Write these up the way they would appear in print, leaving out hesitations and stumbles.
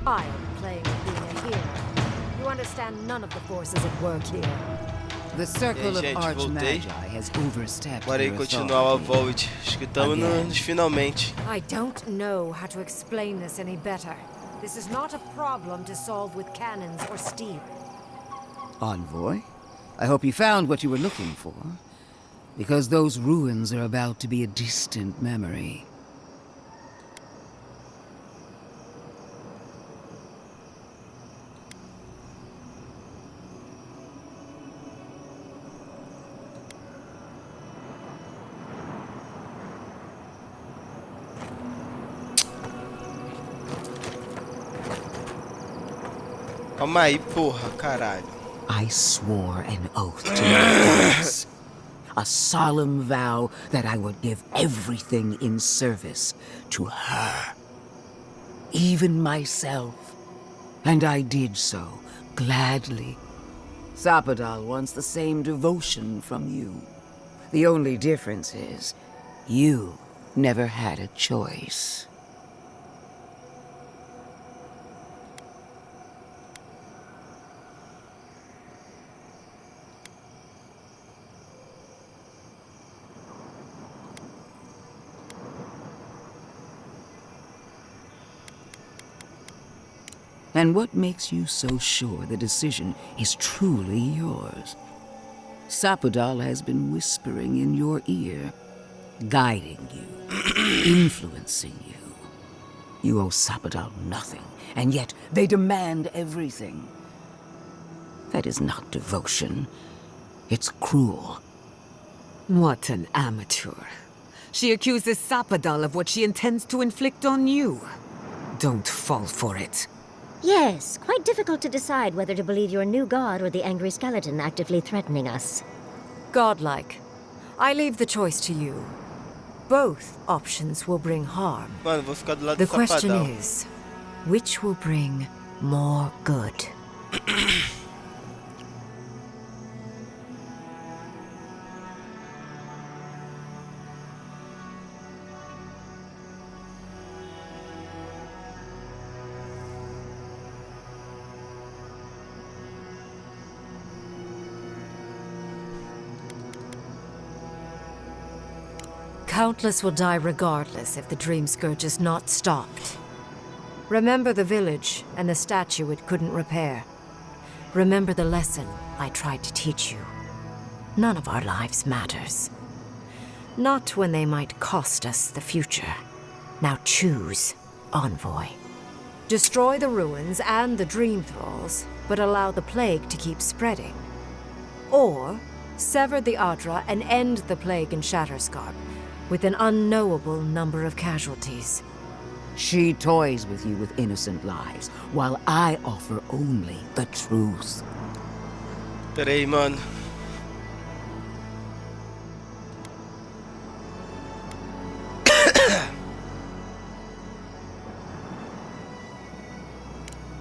I'm playing being a hero. You understand none of the forces at work here. The circle of gente, Archmagi has overstepped Bora aí their continuar o authority. Avowed. Acho que estamos nos finalmente. I don't know how to explain this any better. This is not a problem to solve with cannons or steel. Envoy, I hope you found what you were looking for. Because those ruins are about to be a distant memory. Calma aí, porra, caralho. I swore an oath to my goddess. A solemn vow that I would give everything in service to her. Even myself. And I did so, gladly. Sapadal wants the same devotion from you. The only difference is, you never had a choice. And what makes you so sure the decision is truly yours? Sapadal has been whispering in your ear, guiding you, influencing you. You owe Sapadal nothing, and yet they demand everything. That is not devotion. It's cruel. What an amateur. She accuses Sapadal of what she intends to inflict on you. Don't fall for it. Yes, quite difficult to decide whether to believe your new god or the angry skeleton actively threatening us. Godlike. I leave the choice to you. Both options will bring harm. Mano, vou ficar do lado The do question Sapadal. is, which will bring more good? Countless will die regardless if the Dream Scourge is not stopped. Remember the village and the statue it couldn't repair. Remember the lesson I tried to teach you. None of our lives matters. Not when they might cost us the future. Now choose, Envoy. Destroy the ruins and the Dream Thralls, but allow the plague to keep spreading. Or sever the Adra and end the plague in Shatterscarp, with an unknowable number of casualties. She toys with you with innocent lives, while I offer only the truth. Pera aí, mano.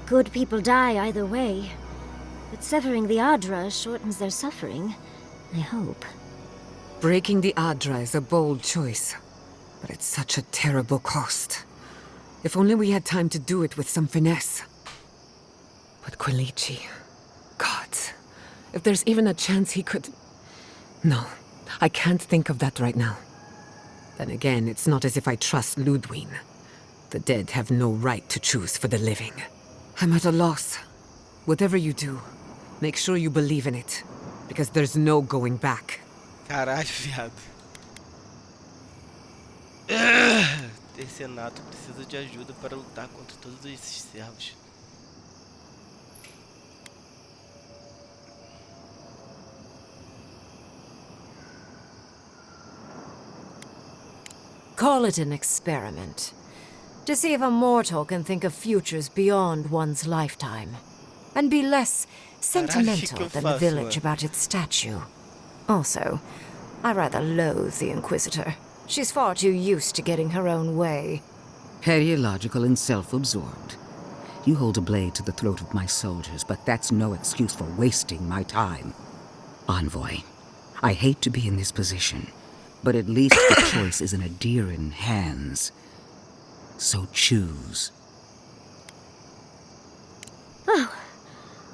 Good people die either way. But severing the Adra shortens their suffering, I hope. Breaking the Adra is a bold choice, but it's such a terrible cost. If only we had time to do it with some finesse. But Quilici... Gods. If there's even a chance he could... No, I can't think of that right now. Then again, it's not as if I trust Ludwig. The dead have no right to choose for the living. I'm at a loss. Whatever you do, make sure you believe in it, because there's no going back. Caralho, viado. Tercenato precisa de ajuda para lutar contra todos esses servos. Call it an experiment. To see if a mortal can think of futures beyond one's lifetime. And be less sentimental than the village about its statue. Also, I rather loathe the Inquisitor. She's far too used to getting her own way. Ideological and self-absorbed. You hold a blade to the throat of my soldiers, but that's no excuse for wasting my time. Envoy, I hate to be in this position, but at least the choice is in Adiran's hands. So choose.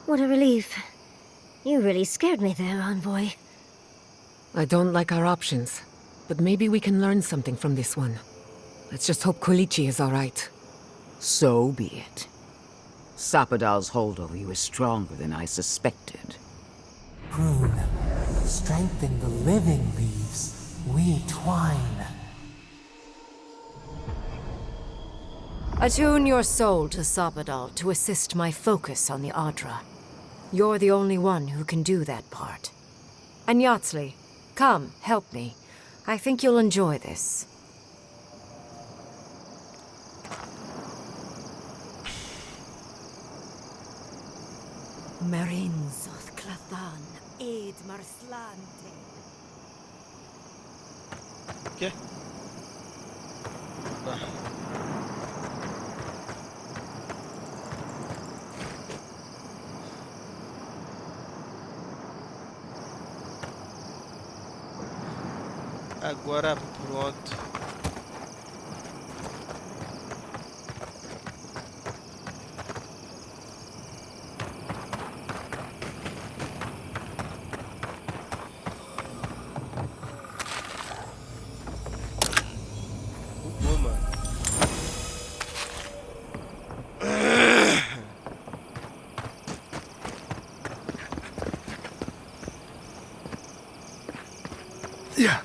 What a relief. You really scared me there, Envoy. I don't like our options, but maybe we can learn something from this one. Let's just hope Quilichi is all right. So be it. Sapadal's hold over you is stronger than I suspected. Prune, strengthen the living leaves. We twine. Attune your soul to Sapadal to assist my focus on the Adra. You're the only one who can do that part. And Yatsley, come, help me. I think you'll enjoy this. Marinzoth Clathan, Aid Marslante. Quê? Ah. Agora pronto. Uma. Yeah.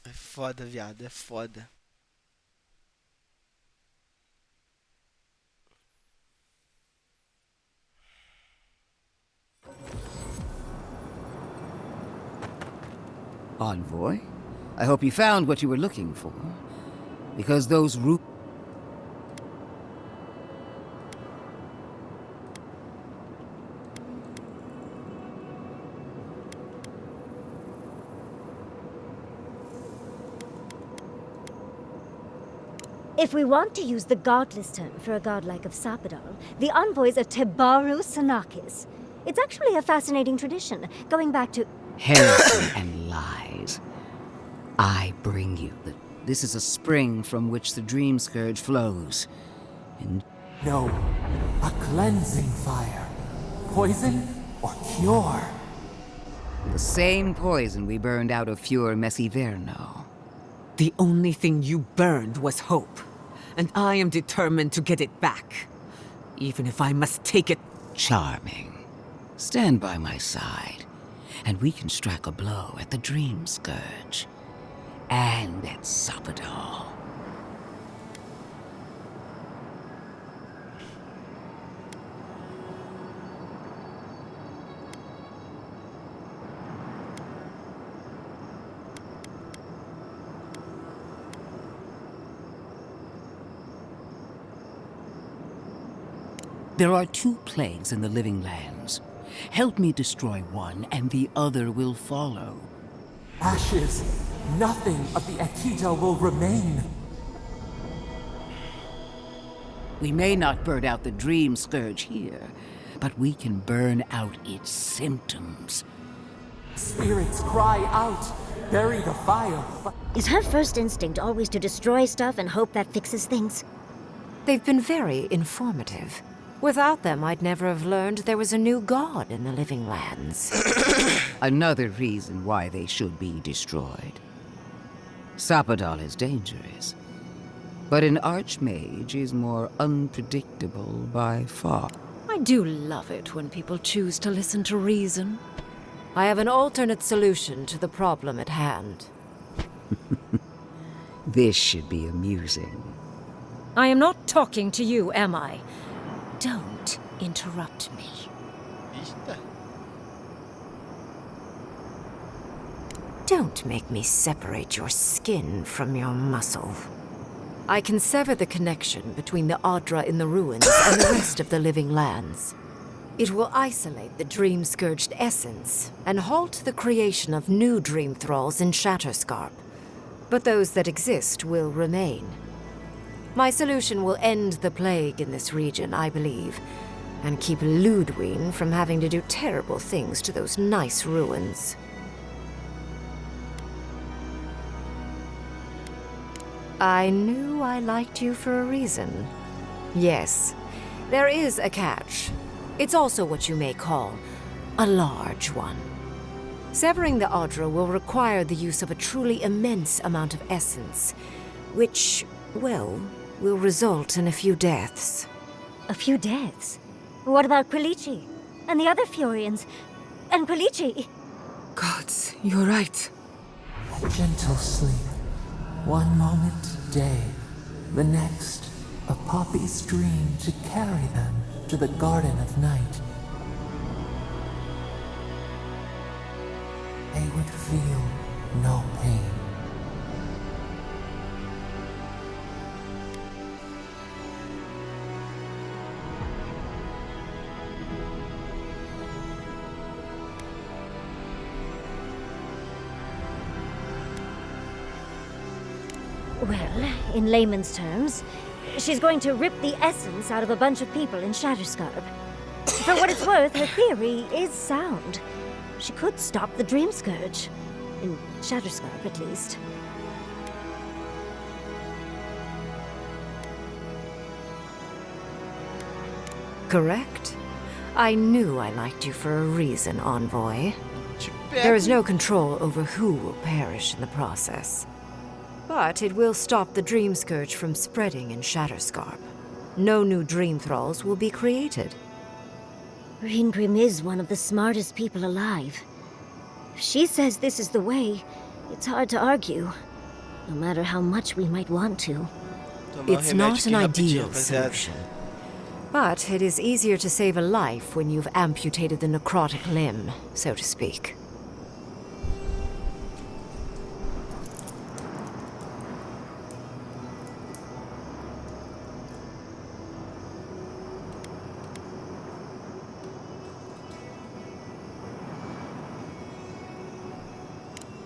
É foda, viado, é foda. Envoy, I hope you found what you were looking for. Because those If we want to use the godless term for a godlike of Sapadal, the envoys are Tebaru Sanakis. It's actually a fascinating tradition, going back to... heresy and lies. I bring you this is a spring from which the dream scourge flows. And No, a cleansing fire. Poison or cure? the same poison we burned out of Fure Messiverno. The only thing you burned was hope, and I am determined to get it back. Even if I must take it. Charming. Stand by my side, and we can strike a blow at the dream scourge. And at Sapadal. There are two plagues in the living lands. Help me destroy one, and the other will follow. Ashes. Nothing of the Akita will remain. We may not burn out the dream scourge here, but we can burn out its symptoms. Spirits cry out. Bury the fire. But Is her first instinct always to destroy stuff and hope that fixes things? They've been very informative. Without them, I'd never have learned there was a new god in the living lands. Another reason why they should be destroyed. Sapadal is dangerous, but an archmage is more unpredictable by far. I do love it when people choose to listen to reason. I have an alternate solution to the problem at hand. This should be amusing. I am not talking to you, am I? Don't interrupt me. Eita. Don't make me separate your skin from your muscle. I can sever the connection between the Adra in the ruins and the rest of the living lands. It will isolate the dream-scourged essence and halt the creation of new dream thralls in Shatterscarp. But those that exist will remain. My solution will end the plague in this region, I believe, and keep Ludwig from having to do terrible things to those nice ruins. I knew I liked you for a reason. Yes, there is a catch. It's also what you may call a large one. Severing the Audra will require the use of a truly immense amount of essence, which, well, will result in a few deaths. A few deaths? What about Quilici? And the other Furians? And Quilici? Gods, you're right. Gentle sleep. One moment, day. The next, a poppy's dream to carry them to the Garden of Night. They would feel no pain. Well, in layman's terms, she's going to rip the essence out of a bunch of people in Shatterscarp. For what it's worth, her theory is sound. She could stop the Dream Scourge. In Shatterscarp, at least. Correct? I knew I liked you for a reason, Envoy. Te There is pego. no control over who will perish in the process. But it will stop the Dream Scourge from spreading in Shatterscarp. No new Dream Thralls will be created. Reingrim is one of the smartest people alive. If she says this is the way, it's hard to argue. No matter how much we might want to. Tomar It's remédio not aqui an rapidinho, ideal rapaziada. solution. But it is easier to save a life when you've amputated the necrotic limb, so to speak.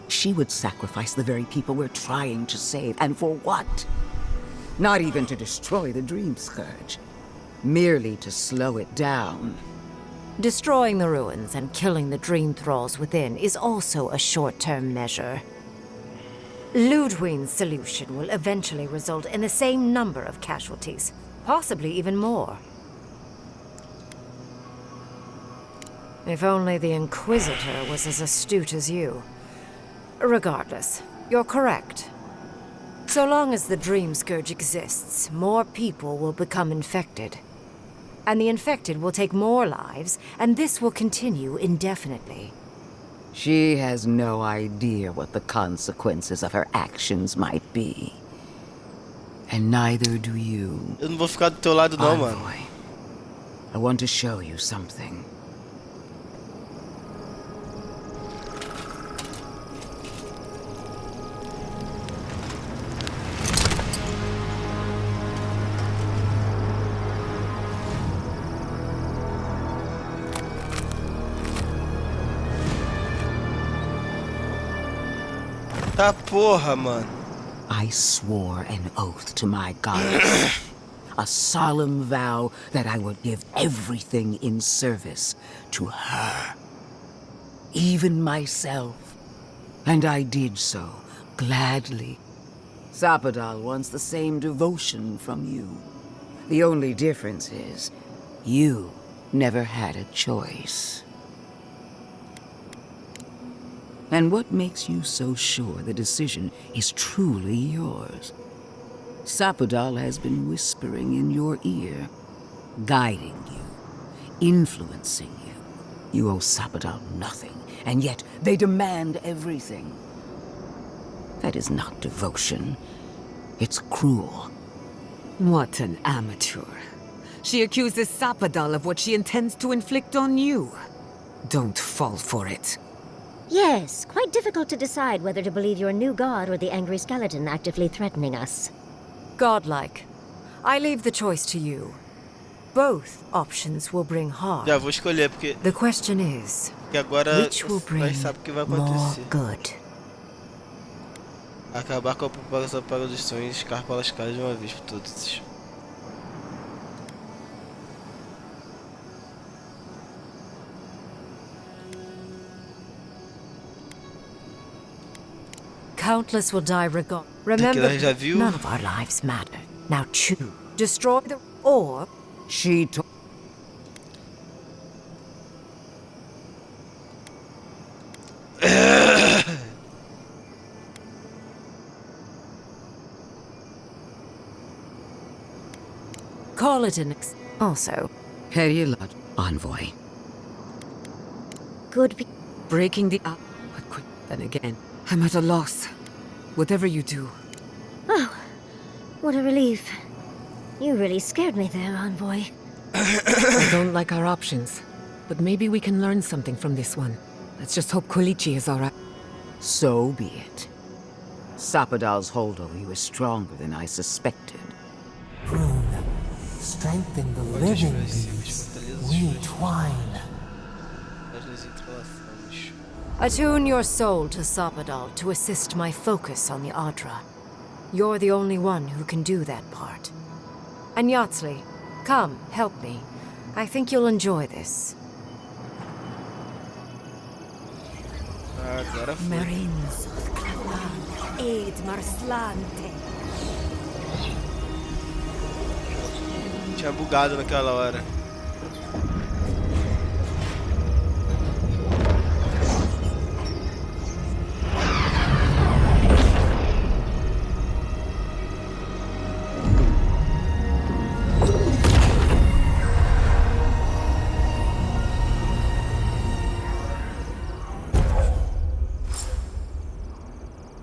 She would sacrifice the very people we're trying to save. And for what? Not even to destroy the Dream Scourge. Merely to slow it down. Destroying the ruins and killing the Dream Thralls within is also a short-term measure. Ludwig's solution will eventually result in the same number of casualties, possibly even more. If only the Inquisitor was as astute as you. Regardless, you're correct. So long as the Dream Scourge exists, more people will become infected. And the infected will take more lives, and this will continue indefinitely. She has no idea what the consequences of her actions might be. And neither do you. Eu não vou ficar do teu lado não, mano. Envoy. I want to show you something. Tá porra, mano. I swore an oath to my goddess. A solemn vow that I would give everything in service to her. Even myself. And I did so, gladly. Sapadal wants the same devotion from you. The only difference is, you never had a choice. And what makes you so sure the decision is truly yours? Sapadal has been whispering in your ear, guiding you, influencing you. You owe Sapadal nothing, and yet they demand everything. That is not devotion. It's cruel. What an amateur. She accuses Sapadal of what she intends to inflict on you. Don't fall for it. Yes, quite difficult to decide whether to believe your new god or the angry skeleton actively threatening us. Godlike. I leave the choice to you. Both options will bring harm. Já vou escolher, porque The question is, agora which will bring nós sabemos o que vai more acontecer. good? Acabar com a propagação para dos sonhos e escarpar as caras de uma vez por todas. Countless will die regard. Aquilo Remember, já viu? none of our lives matter. Now choose. Destroy the or She told. call it an also. Period. Envoy. Good be- Breaking the but quick. Then again, I'm at a loss. Whatever you do, Oh, what a relief. You really scared me there, Envoy. I don't like our options. But maybe we can learn something from this one. Let's just hope Quilichi is alright. So be it. Sapadal's hold over you is stronger than I suspected. Prune, strengthen the living leaves. We twine. As entrelaçamos. Attune your soul to Sapadal to assist my focus on the Adra. You're the only one who can do that part. And Yatsley, come, help me. I think you'll enjoy this. Agora foi. Marinzoth Clathan, Aid Marslante. Tinha bugado naquela hora.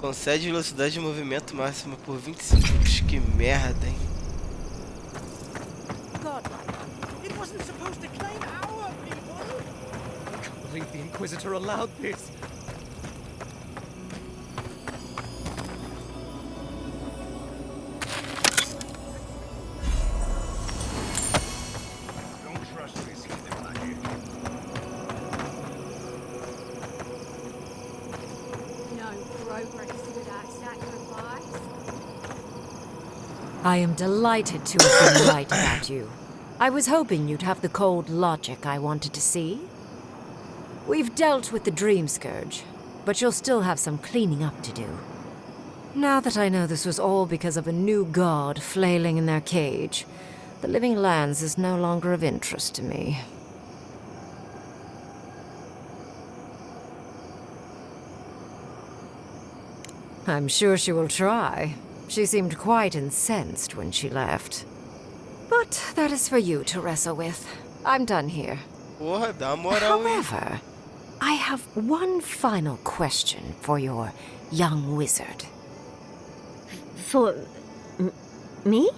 Concede velocidade de movimento máxima por 20 segundos. Que merda, hein? Godlike. It wasn't supposed to claim our people. I can't believe the Inquisitor allowed this. Don't trust this heathen magic. No progress without sacrifice. I am delighted to have been right about you. I was hoping you'd have the cold logic I wanted to see. We've dealt with the Dream Scourge, but you'll still have some cleaning up to do. Now that I know this was all because of a new god flailing in their cage, the Living Lands is no longer of interest to me. I'm sure she will try. She seemed quite incensed when she left. But that is for you to wrestle with. I'm done here. Porra, dá uma moral, hein? However, I have one final question for your young wizard. For... me?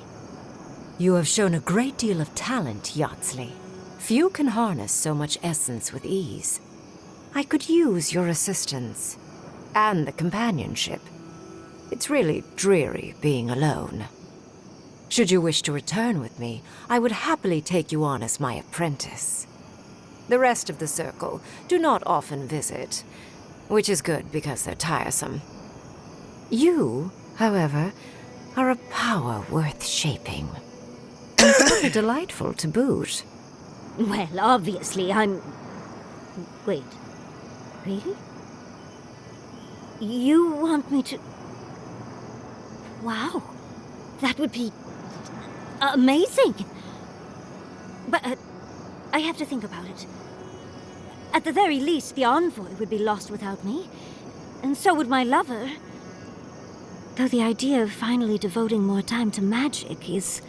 You have shown a great deal of talent, Yatsley. Few can harness so much essence with ease. I could use your assistance. And the companionship. It's really dreary being alone. Should you wish to return with me, I would happily take you on as my apprentice. The rest of the circle do not often visit, which is good because they're tiresome. You, however, are a power worth shaping. And rather delightful to boot. Well, obviously, I'm... Wait. Really? You want me to... Wow. That would be... amazing! But I have to think about it. At the very least, the envoy would be lost without me. And so would my lover. Though the idea of finally devoting more time to magic is...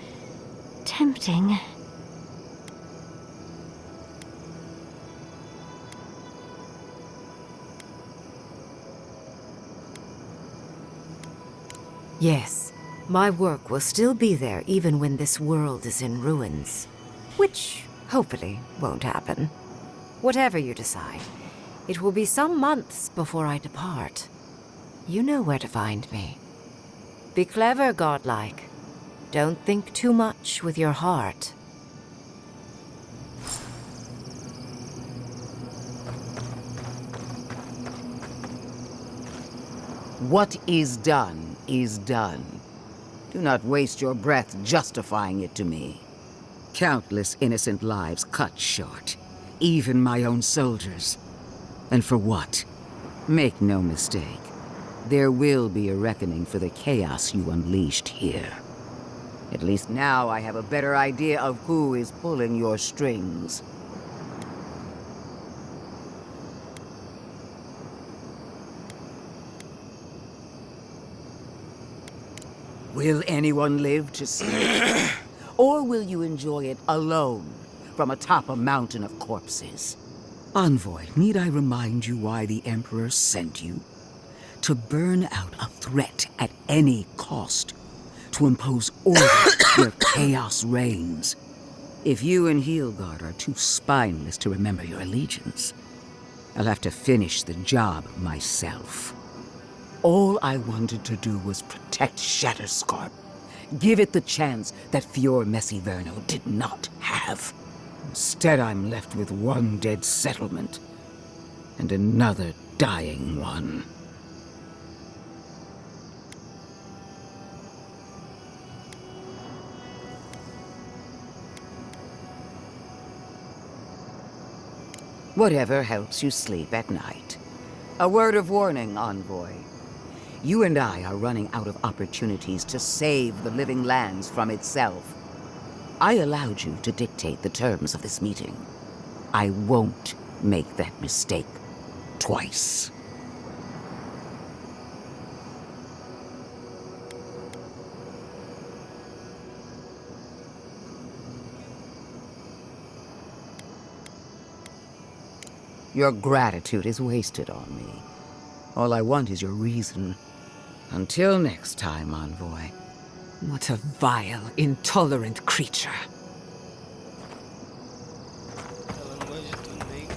tempting. Yes, my work will still be there even when this world is in ruins. Which, hopefully, won't happen. Whatever you decide, it will be some months before I depart. You know where to find me. Be clever, godlike. Don't think too much with your heart. What is done is done. Do not waste your breath justifying it to me. Countless innocent lives cut short, even my own soldiers. And for what? Make no mistake, there will be a reckoning for the chaos you unleashed here. At least now I have a better idea of who is pulling your strings. Will anyone live to see it? Or will you enjoy it alone from atop a mountain of corpses? Envoy, need I remind you why the Emperor sent you? To burn out a threat at any cost. To impose order where chaos reigns. If you and Heelguard are too spineless to remember your allegiance, I'll have to finish the job myself. All I wanted to do was protect Shatterscarp. Give it the chance that Fior Messiverno did not have. Instead, I'm left with one dead settlement and another dying one. Whatever helps you sleep at night. A word of warning, Envoy. You and I are running out of opportunities to save the living lands from itself. I allowed you to dictate the terms of this meeting. I won't make that mistake twice. Your gratitude is wasted on me. All I want is your reason. Until next time, Envoy. What a vile, intolerant creature. Ela não gosta de tudo nem.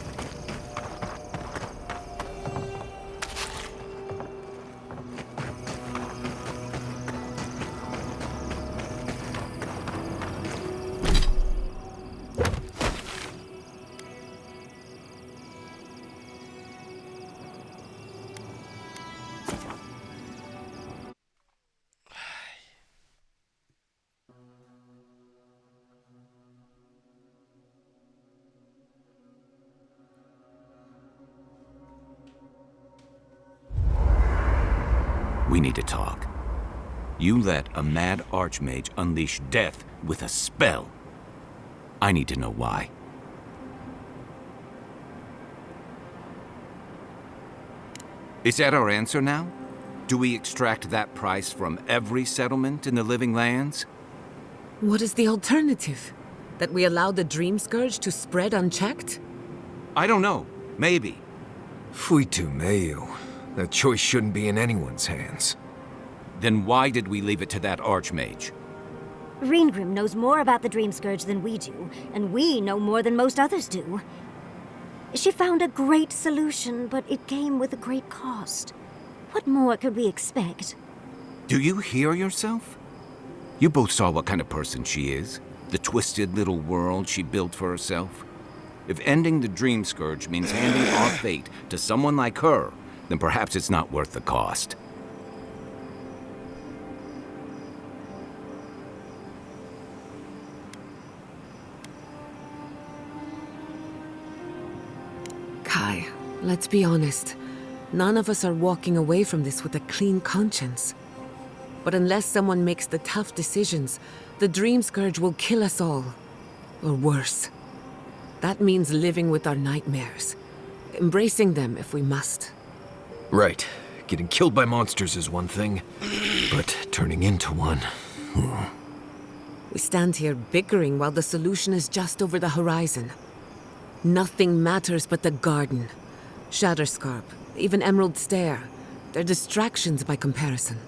We need to talk. You let a mad archmage unleash death with a spell. I need to know why. Is that our answer now? Do we extract that price from every settlement in the Living Lands? What is the alternative? That we allow the Dream Scourge to spread unchecked? I don't know. Maybe. Fuitu meio. That choice shouldn't be in anyone's hands. Then why did we leave it to that archmage? Reengrim knows more about the Dream Scourge than we do, and we know more than most others do. She found a great solution, but it came with a great cost. What more could we expect? Do you hear yourself? You both saw what kind of person she is. The twisted little world she built for herself. If ending the Dream Scourge means handing our fate to someone like her, then perhaps it's not worth the cost. Kai, let's be honest. None of us are walking away from this with a clean conscience. But unless someone makes the tough decisions, the Dream Scourge will kill us all. Or worse. That means living with our nightmares. Embracing them if we must. Right. Getting killed by monsters is one thing, but turning into one... We stand here bickering while the solution is just over the horizon. Nothing matters but the garden. Shatterscarp, even Emerald Stair. They're distractions by comparison.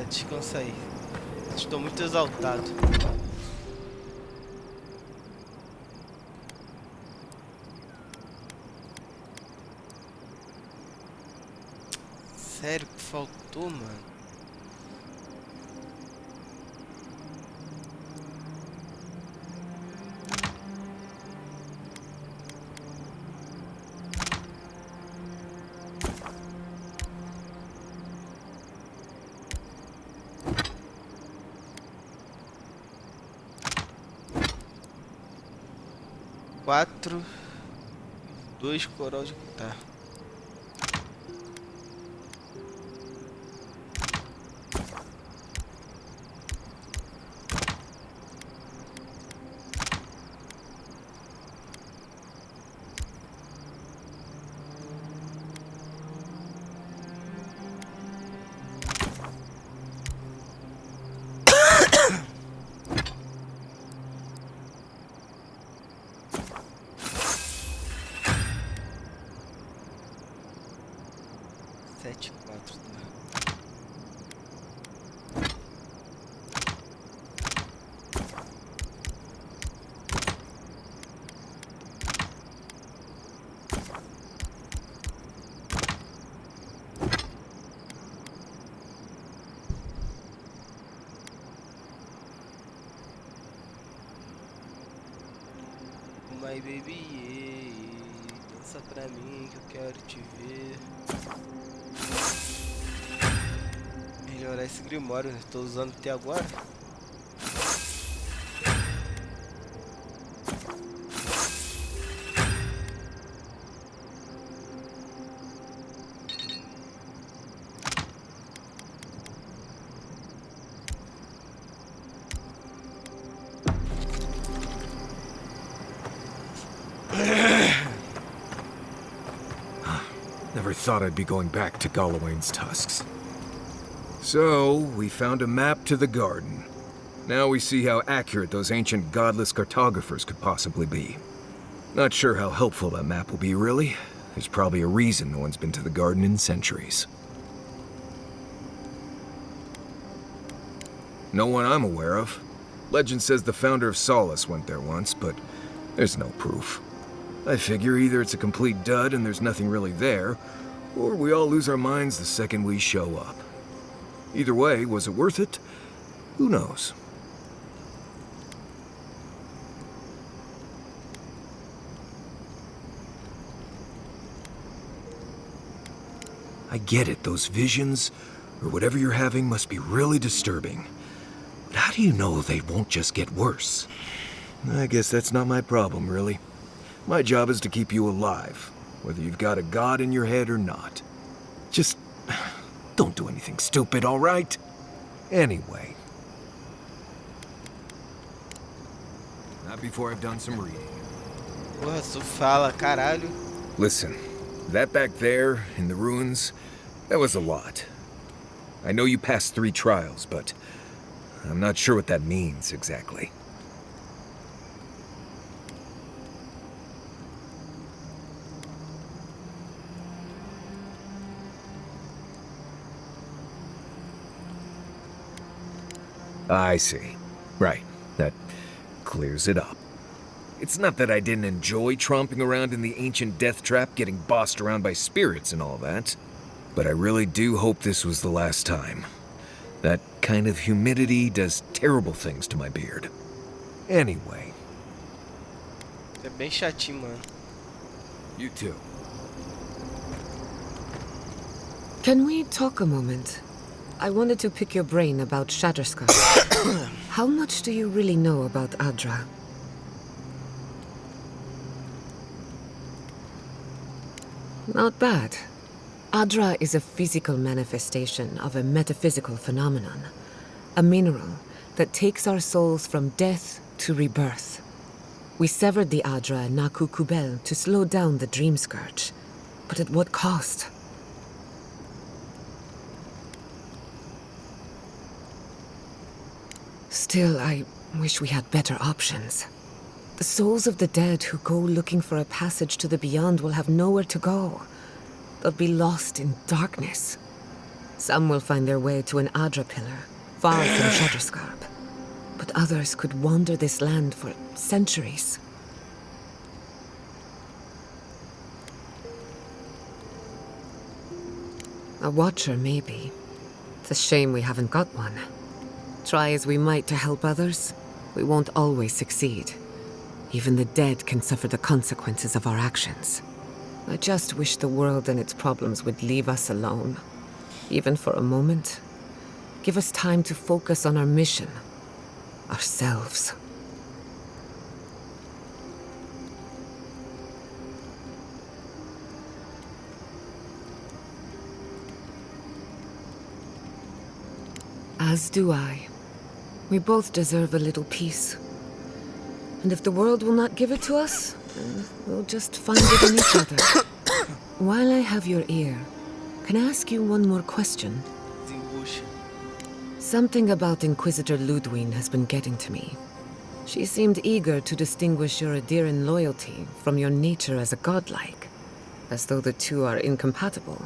Descansa aí. Estou muito exaltado. Sério que faltou, mano? 4, 2 coral de... Tá. Sete, 4, tá. My baby, yeah. Dança pra mim que eu quero te ver. Melhorar esse grimório, né? Tô usando até agora. Never thought I'd be going back to Galawain's tusks. So, we found a map to the garden. Now we see how accurate those ancient godless cartographers could possibly be. Not sure how helpful that map will be, really. There's probably a reason no one's been to the garden in centuries. No one I'm aware of. Legend says the founder of Solace went there once, but there's no proof. I figure either it's a complete dud and there's nothing really there, or we all lose our minds the second we show up. Either way, was it worth it? Who knows? I get it, those visions, or whatever you're having, must be really disturbing. But how do you know they won't just get worse? I guess that's not my problem, really. My job is to keep you alive, whether you've got a god in your head or not. Just don't do anything stupid, all right? Anyway. Not before I've done some reading. Porra, tu fala, caralho. Listen, that back there, in the ruins, that was a lot. I know you passed 3 trials, but I'm not sure what that means exactly. I see. Right. That clears it up. It's not that I didn't enjoy tromping around in the ancient death trap, getting bossed around by spirits and all that. But I really do hope this was the last time. That kind of humidity does terrible things to my beard. Anyway. É bem chatinho, mano. You too. Can we talk a moment? I wanted to pick your brain about Shatterskull. How much do you really know about Adra? Not bad. Adra is a physical manifestation of a metaphysical phenomenon. A mineral that takes our souls from death to rebirth. We severed the Adra and Naku Kubel to slow down the Dream Scourge. But at what cost? Still, I wish we had better options. The souls of the dead who go looking for a passage to the beyond will have nowhere to go. They'll be lost in darkness. Some will find their way to an Adra pillar, far from Shatterskull. But others could wander this land for centuries. A watcher, maybe. It's a shame we haven't got one. Try as we might to help others, we won't always succeed. Even the dead can suffer the consequences of our actions. I just wish the world and its problems would leave us alone. Even for a moment. Give us time to focus on our mission. Ourselves. As do I. We both deserve a little peace. And if the world will not give it to us, then we'll just find it in each other. While I have your ear, can I ask you one more question? Desembucha. Something about Inquisitor Ludwig has been getting to me. She seemed eager to distinguish your Adiran loyalty from your nature as a godlike, as though the two are incompatible.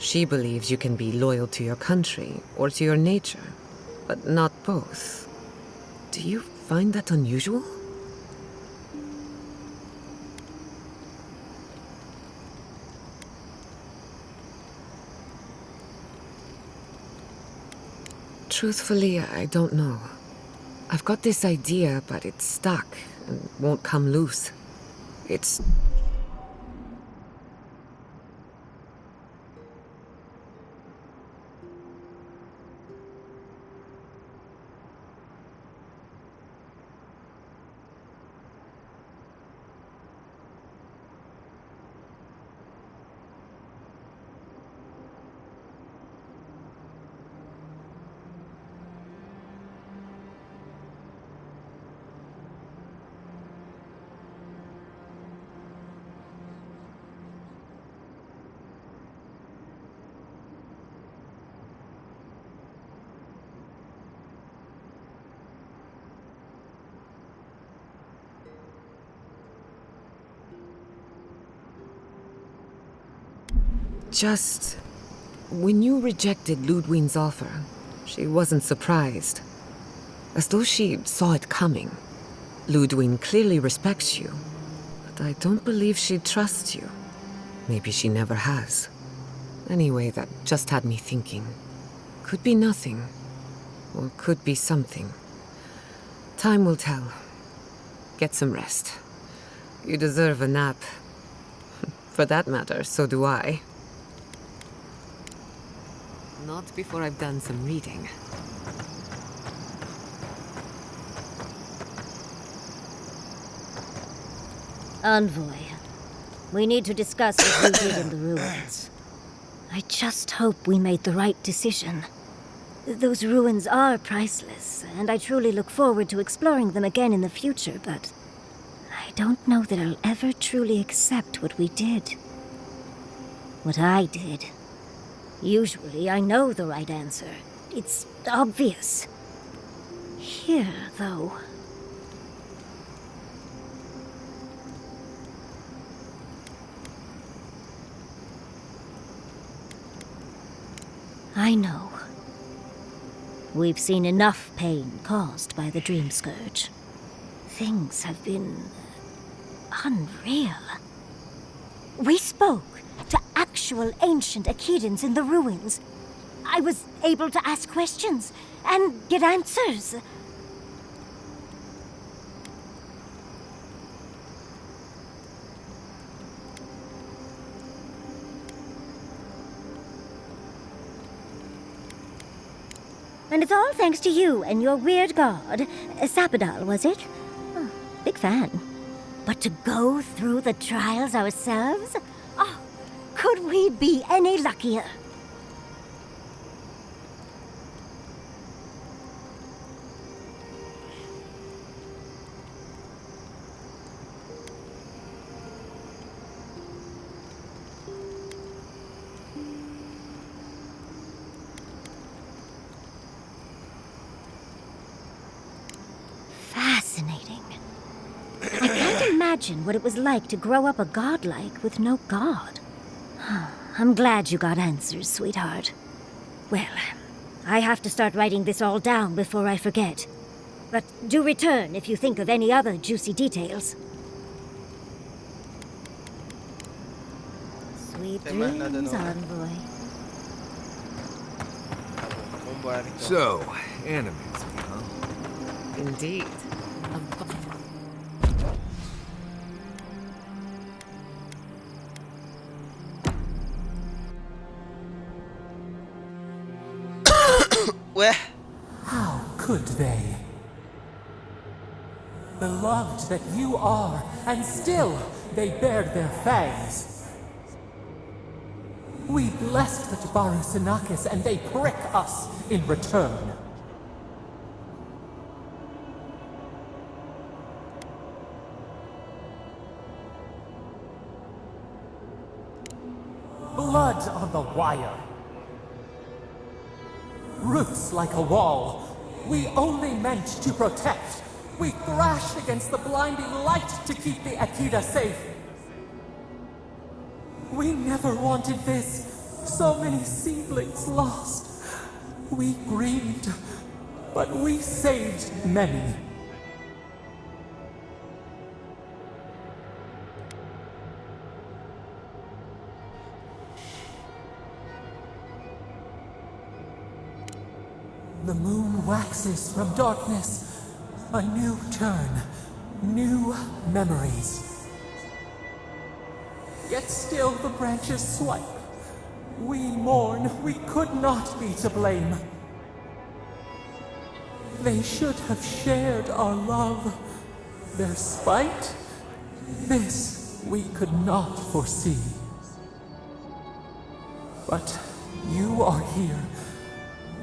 She believes you can be loyal to your country or to your nature, but not both. Do you find that unusual? Truthfully, I don't know. I've got this idea, but it's stuck and won't come loose. It's... Just... when you rejected Ludwig's offer, she wasn't surprised. As though she saw it coming. Ludwig clearly respects you, but I don't believe she trusts you. Maybe she never has. Anyway, that just had me thinking. Could be nothing, or could be something. Time will tell. Get some rest. You deserve a nap. For that matter, so do I. Not before I've done some reading. Envoy, we need to discuss what we did in the ruins. I just hope we made the right decision. Those ruins are priceless, and I truly look forward to exploring them again in the future, but I don't know that I'll ever truly accept what we did. What I did. Usually I know the right answer. It's obvious. Here, though... I know. We've seen enough pain caused by the Dream Scourge. Things have been... unreal. We spoke to actual ancient Akedans in the ruins. I was able to ask questions and get answers. And it's all thanks to you and your weird god, Sapadal, was it? Oh, big fan. But to go through the trials ourselves? Oh, could we be any luckier? Fascinating. I can't imagine what it was like to grow up a godlike with no god. I'm glad you got answers, sweetheart. Well, I have to start writing this all down before I forget. But do return if you think of any other juicy details. Sweet Tem mais nada dreams, não, né? envoy. Tá bom, vambora então. So, enemies, huh? Indeed. Ué? How could they? Beloved that you are, and still they bared their fangs. We blessed the Tabaru Sinakis and they prick us in return. Blood on the wire. Roots like a wall. We only meant to protect. We thrashed against the blinding light to keep the Akita safe. We never wanted this. So many seedlings lost. We grieved, but we saved many. The moon waxes from darkness. A new turn. New memories. Yet still the branches swipe. We mourn. We could not be to blame. They should have shared our love. Their spite? This we could not foresee. But you are here.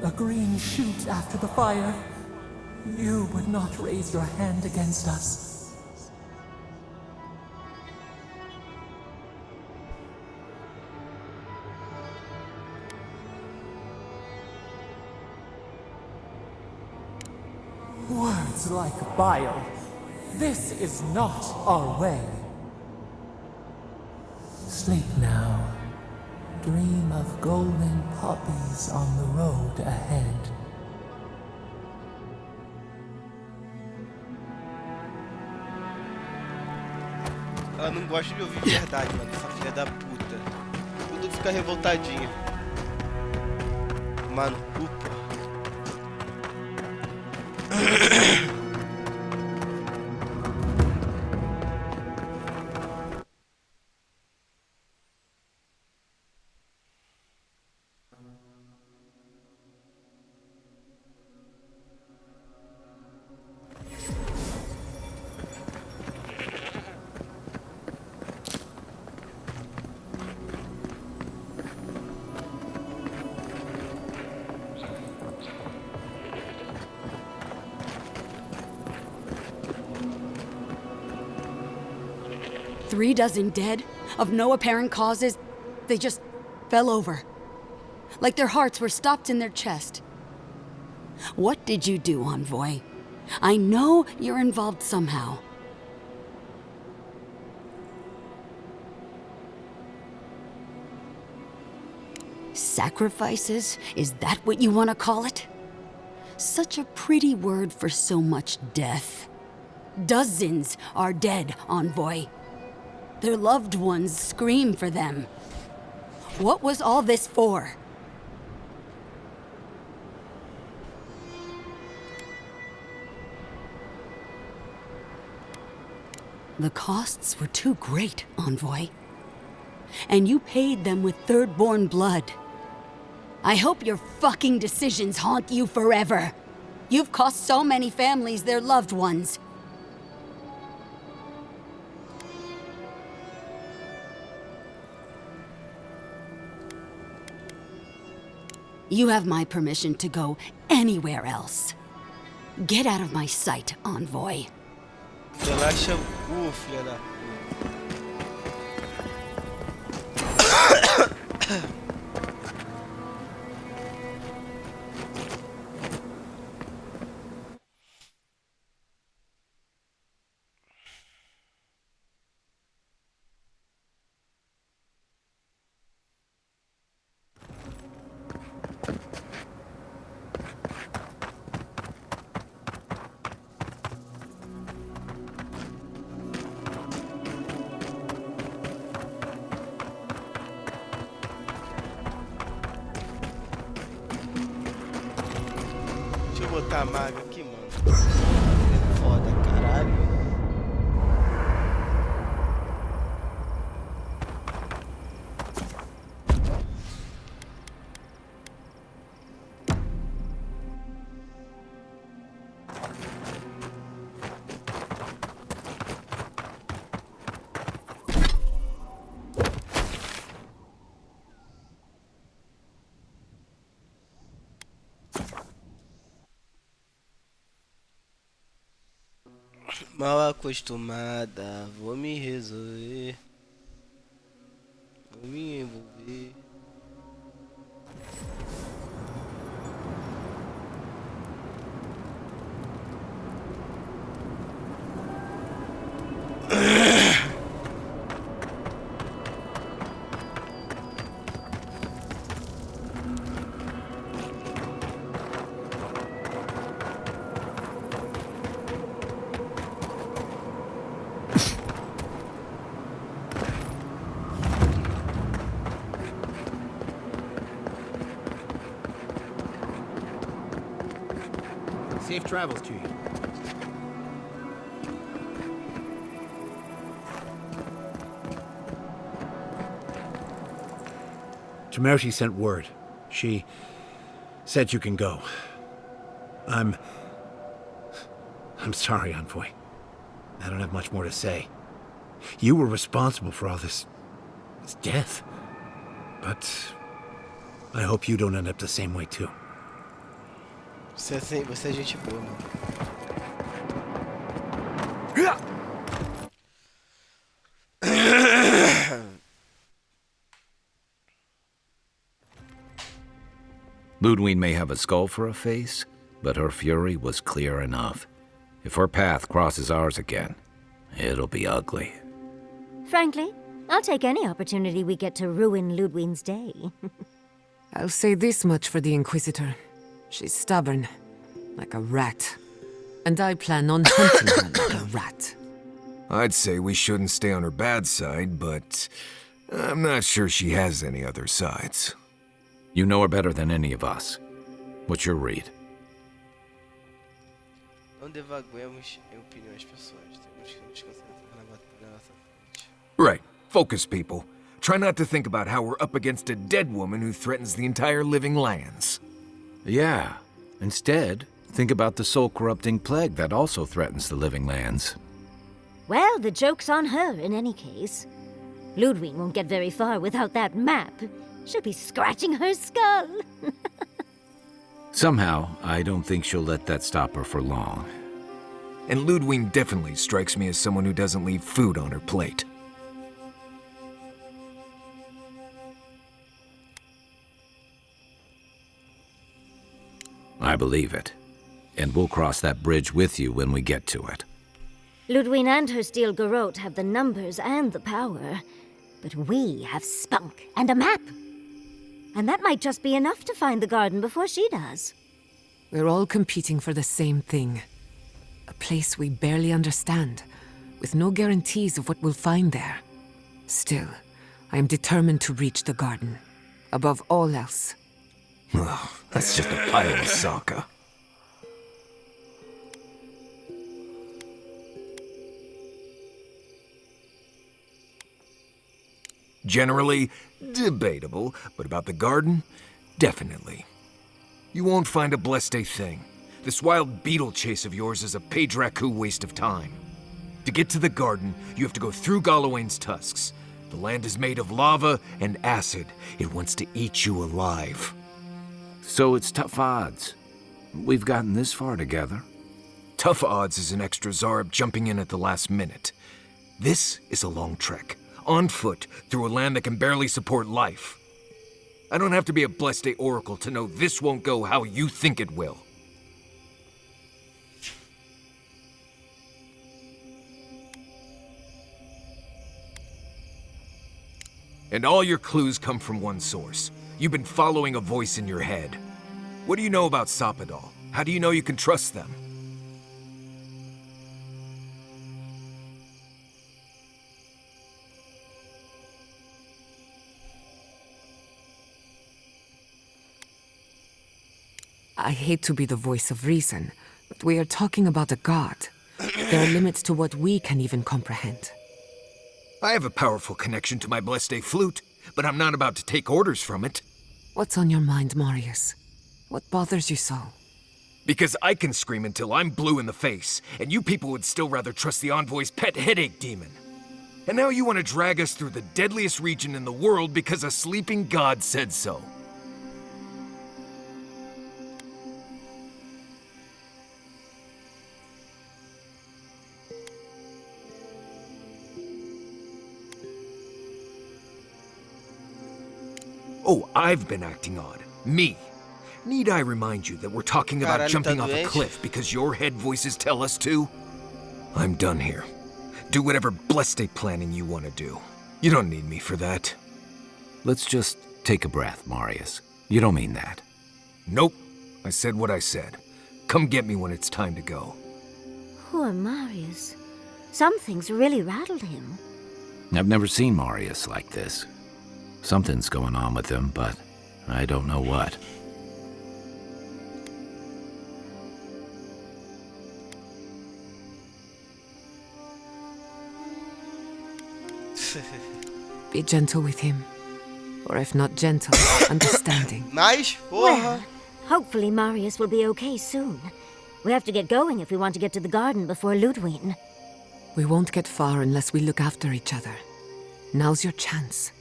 A green shoot after the fire. You would not raise your hand against us. Words like bile. This is not our way. Sleep now. Dream of golden poppies on the road ahead. Ela não gosta de ouvir verdade, mano. Essa filha da puta. Tudo fica revoltadinha. Mano, pupa. Three dozen dead, of no apparent causes. They just fell over. Like their hearts were stopped in their chest. What did you do, Envoy? I know you're involved somehow. Sacrifices? Is that what you want to call it? Such a pretty word for so much death. Dozens are dead, Envoy. Their loved ones scream for them. What was all this for? The costs were too great, Envoy. And you paid them with third-born blood. I hope your fucking decisions haunt you forever. You've cost so many families their loved ones. You have my permission to go anywhere else. Get out of my sight, Envoy. Relaxa o cu, filha da Deixa eu botar a maga aqui, mano. É foda, caralho. Mal acostumada, vou me resolver. Vou me envolver. Safe travels to you. Temerity sent word. She said you can go. I'm sorry, Envoy. I don't have much more to say. You were responsible for all this death. But I hope you don't end up the same way too. Você é gente boa, mano. Ludwig may have a skull for a face, but her fury was clear enough. If her path crosses ours again, it'll be ugly. Frankly, I'll take any opportunity we get to ruin Ludwig's day. I'll say this much for the Inquisitor. She's stubborn, like a rat. And I plan on hunting her like a rat. I'd say we shouldn't stay on her bad side, but I'm not sure she has any other sides. You know her better than any of us. What's your read? Não devaguemos em opiniões pessoais. Temos que nos concentrar na batalha na nossa frente. Right. Focus, people. Try not to think about how we're up against a dead woman who threatens the entire living lands. Yeah. Instead, think about the soul-corrupting plague that also threatens the living lands. Well, the joke's on her in any case. Ludwig won't get very far without that map. She'll be scratching her skull. Somehow, I don't think she'll let that stop her for long. And Ludwig definitely strikes me as someone who doesn't leave food on her plate. I believe it. And we'll cross that bridge with you when we get to it. Ludwig and her steel garrote have the numbers and the power. But we have spunk and a map. And that might just be enough to find the garden before she does. We're all competing for the same thing. A place we barely understand, with no guarantees of what we'll find there. Still, I am determined to reach the garden. Above all else. Ugh, that's just a pile of Sokka. Generally, debatable, but about the garden, definitely. You won't find a blessed thing. This wild beetle chase of yours is a Padraku waste of time. To get to the garden, you have to go through Galawain's tusks. The land is made of lava and acid. It wants to eat you alive. So it's tough odds. We've gotten this far together. Tough odds is an extra Zarb jumping in at the last minute. This is a long trek. On foot, through a land that can barely support life. I don't have to be a Blessed Oracle to know this won't go how you think it will. And all your clues come from one source. You've been following a voice in your head. What do you know about Sapadal? How do you know you can trust them? I hate to be the voice of reason, but we are talking about a god. There are limits to what we can even comprehend. I have a powerful connection to my Blessed flute, but I'm not about to take orders from it. What's on your mind, Marius? What bothers you so? Because I can scream until I'm blue in the face, and you people would still rather trust the Envoy's pet headache demon. And now you want to drag us through the deadliest region in the world because a sleeping god said so. Oh, I've been acting odd. Me. Need I remind you that we're talking about Caralho, jumping tá off a doente? cliff because your head voices tell us to? I'm done here. Do whatever blessed planning you want to do. You don't need me for that. Let's just take a breath, Marius. You don't mean that. Nope. I said what I said. Come get me when it's time to go. Poor Marius. Some things really rattled him. I've never seen Marius like this. Something's going on with him, but I don't know what. Be gentle with him. Or if not gentle, understanding. Mas, porra. Well, hopefully Marius will be okay soon. We have to get going if we want to get to the garden before Ludwig. We won't get far unless we look after each other. Now's your chance.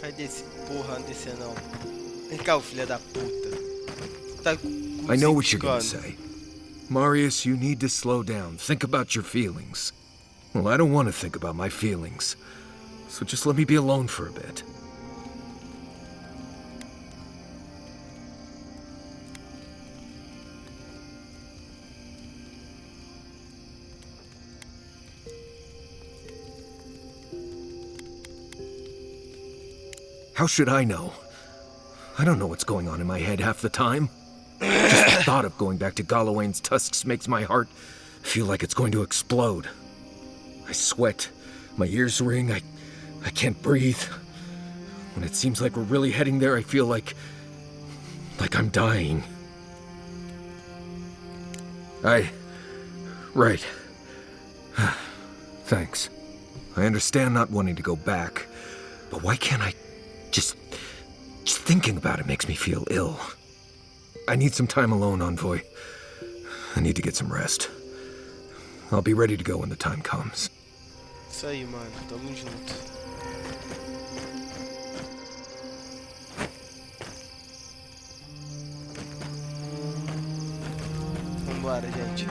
Cadê esse porra desse não? Vem cá, o filho da puta. Tá com o I know cu what you're gonna piscando. say. Marius, you need to slow down. Think about your feelings. Well, I don't want to think about my feelings. So just let me be alone for a bit. How should I know? I don't know what's going on in my head half the time. Just the thought of going back to Galawain's tusks makes my heart feel like it's going to explode. I sweat, my ears ring, I can't breathe. When it seems like we're really heading there, I feel like I'm dying. Right. Thanks. I understand not wanting to go back, but why can't I just thinking about it makes me feel ill. I need some time alone, Envoy. I need to get some rest. I'll be ready to go when the time comes. Isso aí, mano. Tamo junto. Vambora, gente.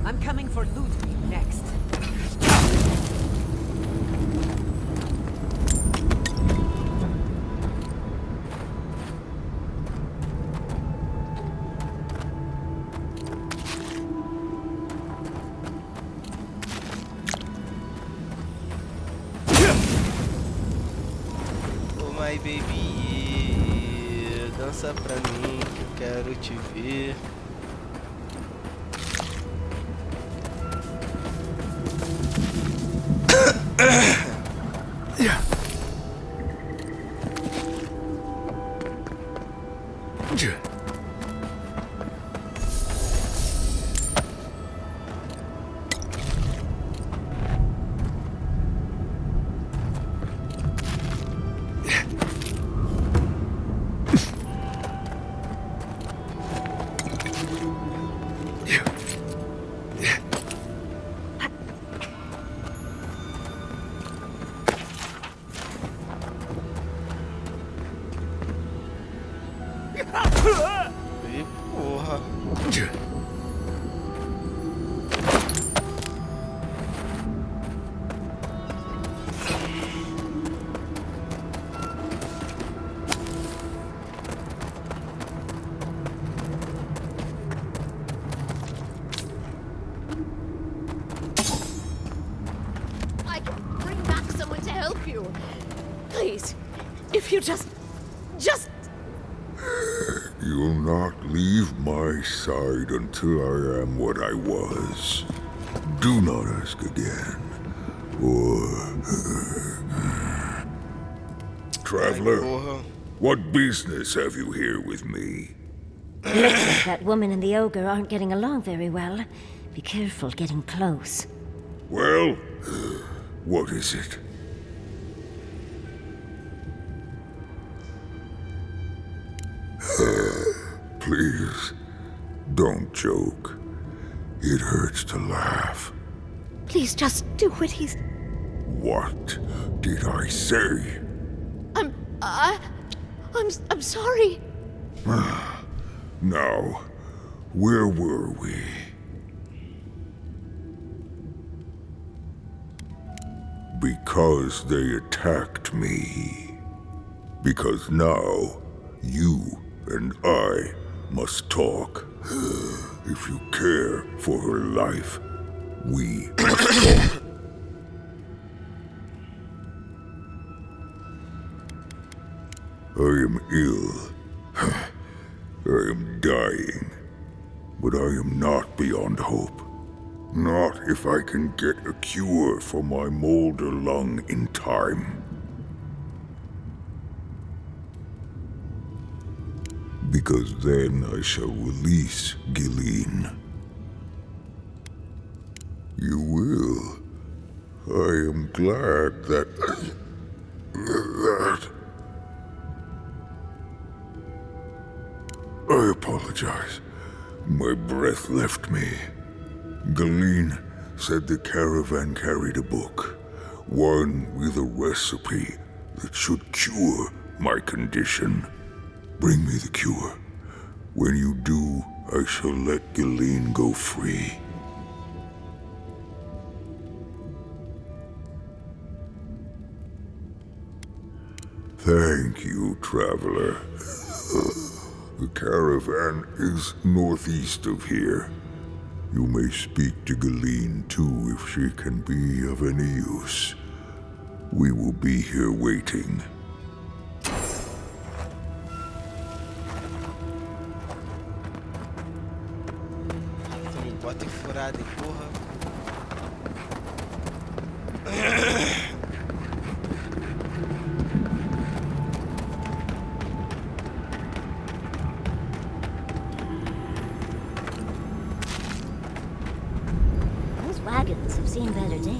I'm coming for Ludwig next. Oh my baby, dança pra mim que eu quero te ver. E porra. I can bring back someone to help you. Please, if you just... You'll not leave my side until I am what I was. Do not ask again. Or... Traveler, what business have you here with me? Looks like that woman and the ogre aren't getting along very well. Be careful getting close. Well, what is it? Please, don't joke. It hurts to laugh. Please just do what he's... What did I say? I'm sorry. Now, where were we? Because they attacked me. Because now, you and I must talk. If you care for her life, we must talk. I am ill. I am dying. But I am not beyond hope. Not if I can get a cure for my molder lung in time. Because then I shall release Gilleen. You will. I am glad that... I apologize. My breath left me. Gilleen said the caravan carried a book. One with a recipe that should cure my condition. Bring me the cure. When you do, I shall let Gilleen go free. Thank you, traveler. The caravan is northeast of here. You may speak to Galeen too if she can be of any use. We will be here waiting. Tu me bota em furada, hein, porra. Those wagons have seen better days.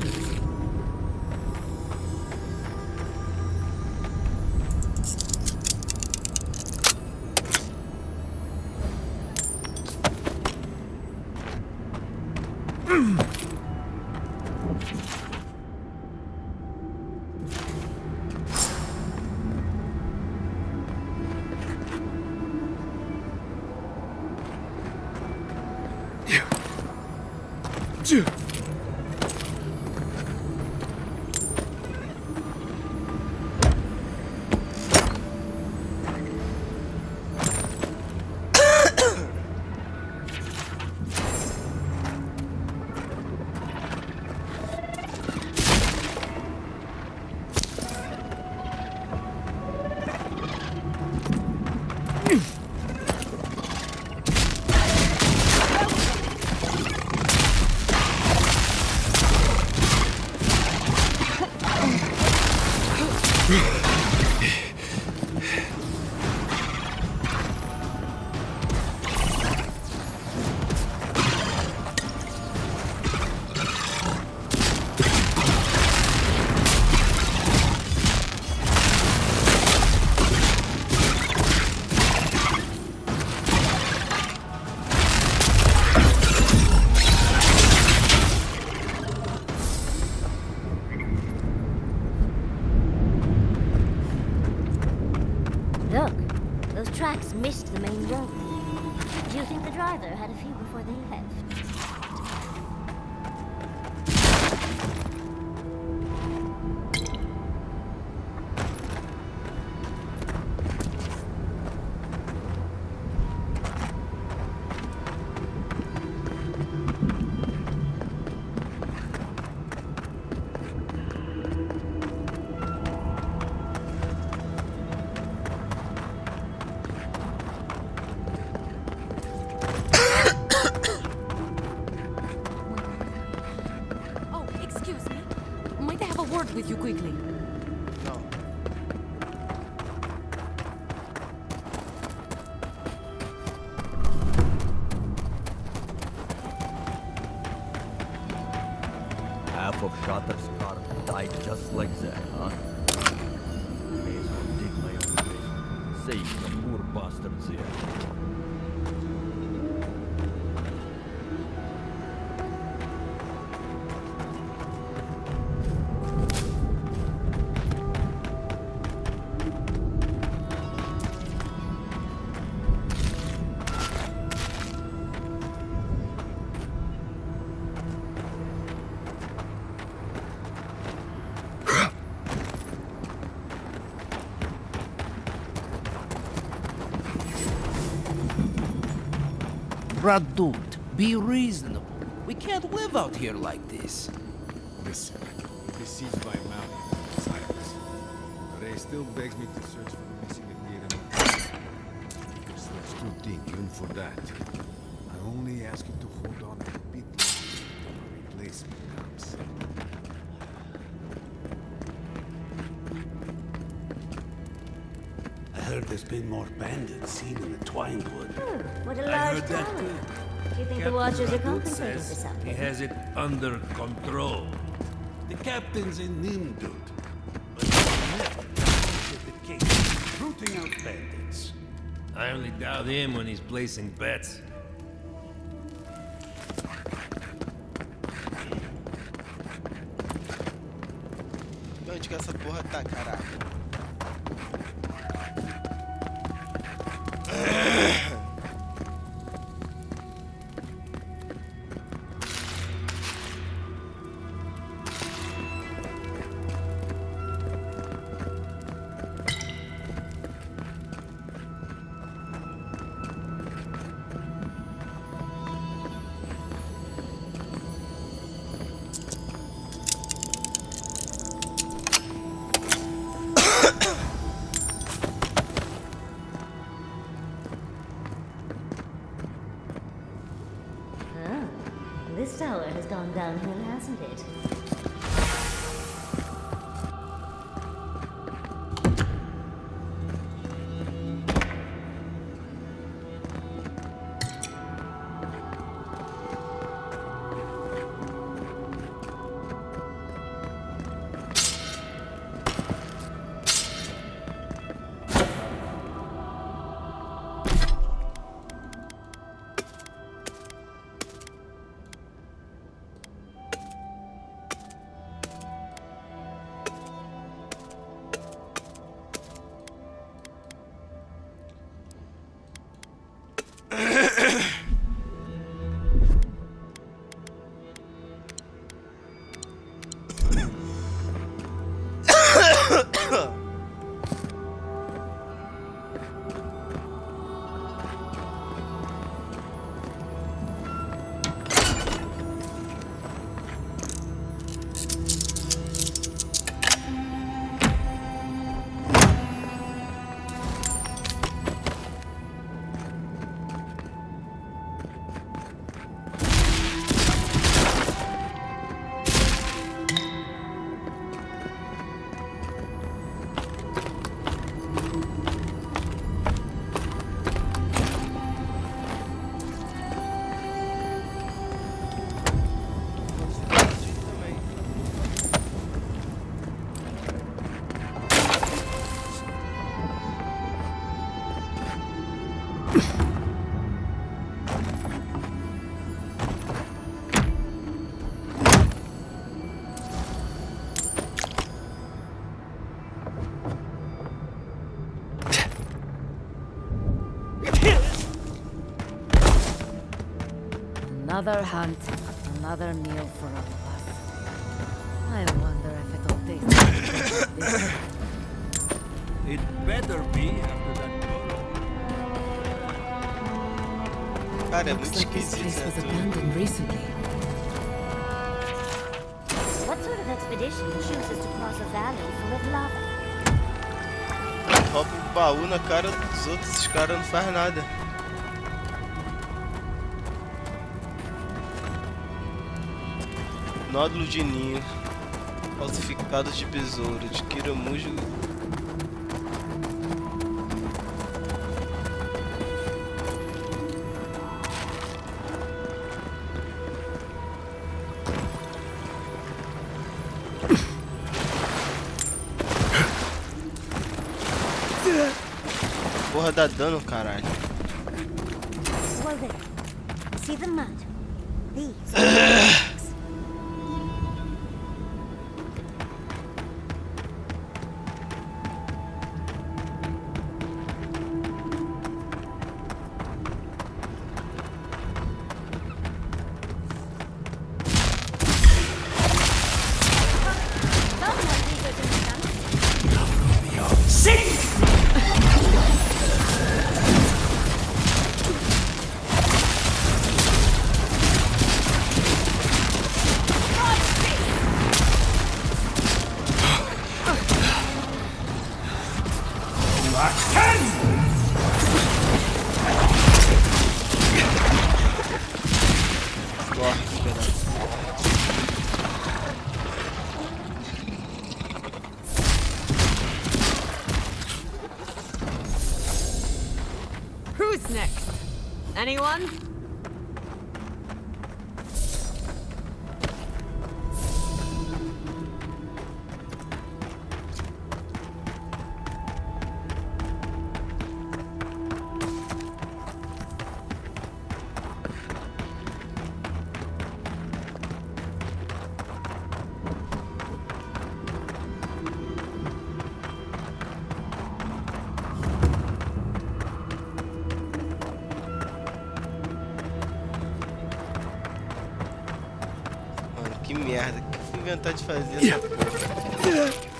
Look, those tracks missed the main road. Do you think the driver had a few before they left? Oh, excuse me. Might I have a word with you quickly? No. Half of Shata's car died just like that, huh? May as well dig my own grave. Save the poor bastards here. Brad, dude, be reasonable. We can't live out here like this. Listen, besieged by Malian disciples. Ray still begs me to search for the missing Adira. Guess that's too deep even for that. I only ask you to hold on a bit longer until a replacement comes. I heard there's been more bandits seen in the Twinewood. What a I large heard that town. too. Do you think the Watchers are compensating for something? He has it under control. The captain's in Nimdut. But the king, rooting out bandits. I only doubt him when he's placing bets. E onde que essa porra tá, caralho? hasn't it? Another hunt, another meal for all of us. I wonder if it'll taste this. It better be after that Cara, é Looks muito like this esquisito, place né? was Tudo. abandoned recently. What sort of expedition chooses to cross a valley full of lava? Rouba o baú na cara dos outros, esses caras não fazem nada. Nódulo de ninho. Falsificado de besouro. Adquira musgo. Porra, dá dano, caralho. Whoa there. See the mud? These are marks. Who's next? Anyone? Mano, que merda. O que eu fui inventar de fazer essa porra?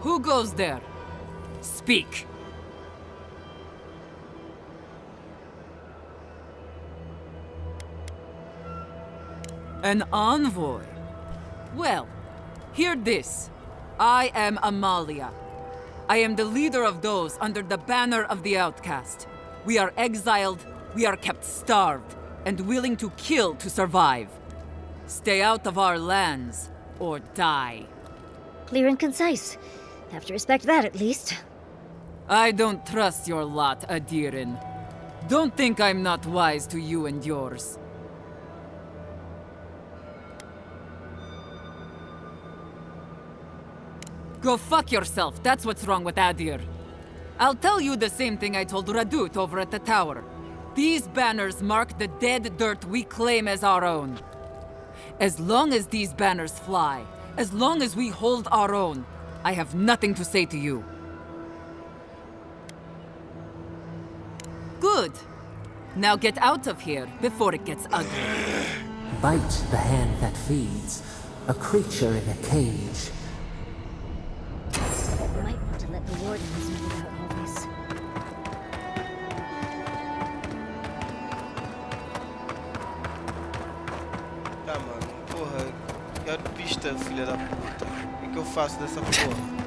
Who goes there? Speak. An envoy? Well, hear this. I am Amalia. I am the leader of those under the banner of the outcast. We are exiled, we are kept starved, and willing to kill to survive. Stay out of our lands, or die. Clear and concise. Have to respect that, at least. I don't trust your lot, Adirin. Don't think I'm not wise to you and yours. Go fuck yourself, that's what's wrong with Adir. I'll tell you the same thing I told Radut over at the tower. These banners mark the dead dirt we claim as our own. As long as these banners fly, as long as we hold our own, I have nothing to say to you. Good. Now get out of here before it gets ugly. Bite the hand that feeds, a creature in a cage. Might want to let the wardens know about all this. Tá, mano. Porra, quero pista, filha da puta. O que eu faço dessa porra?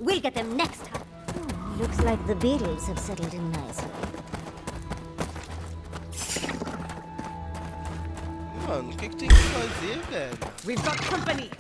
We'll get them next time. Looks like the beetles have settled in nicely. Mano, o que tem que fazer, velho? We've got company!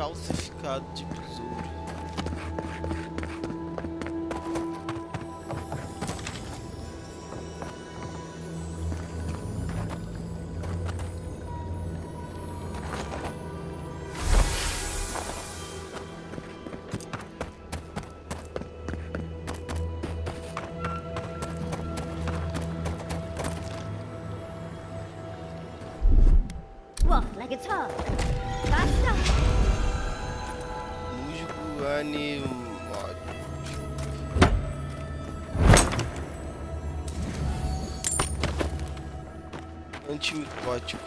calcificado de besouro. What, like it's hard? Faster? Músico animado. Antimicótico.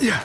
Yeah.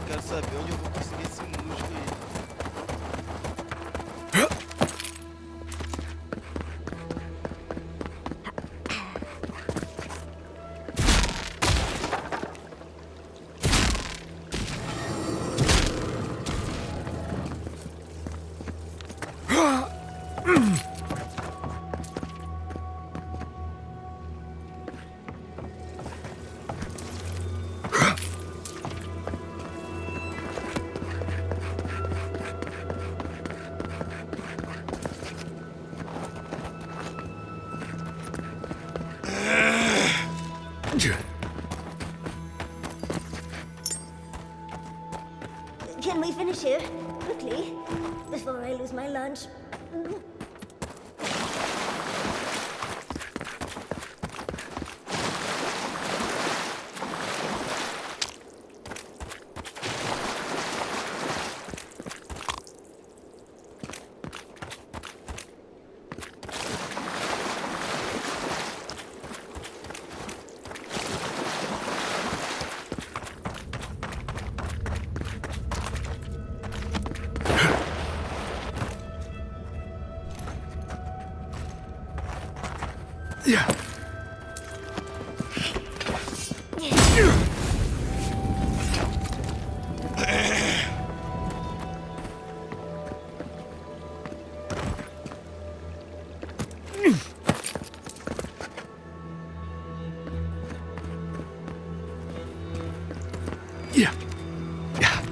Quero saber onde eu vou conseguir esse músico aí. Can we finish here? Quickly? Before I lose my lunch. Yeah. Yeah. Yeah.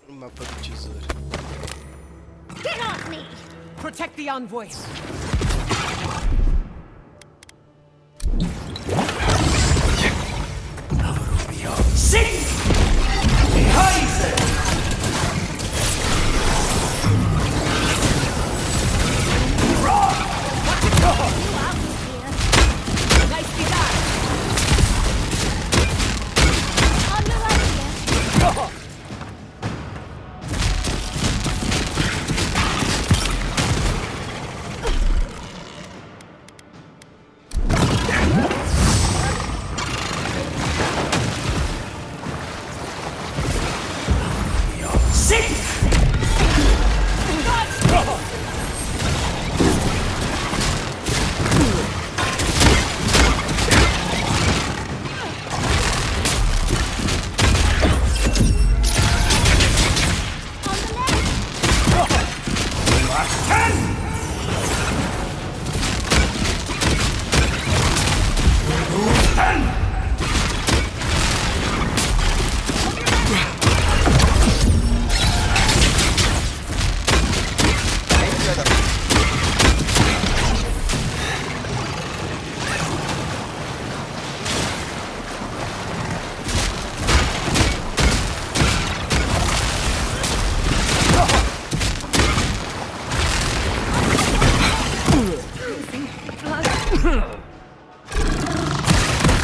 Mapa do tesouro. Get off me! Protect the envoy.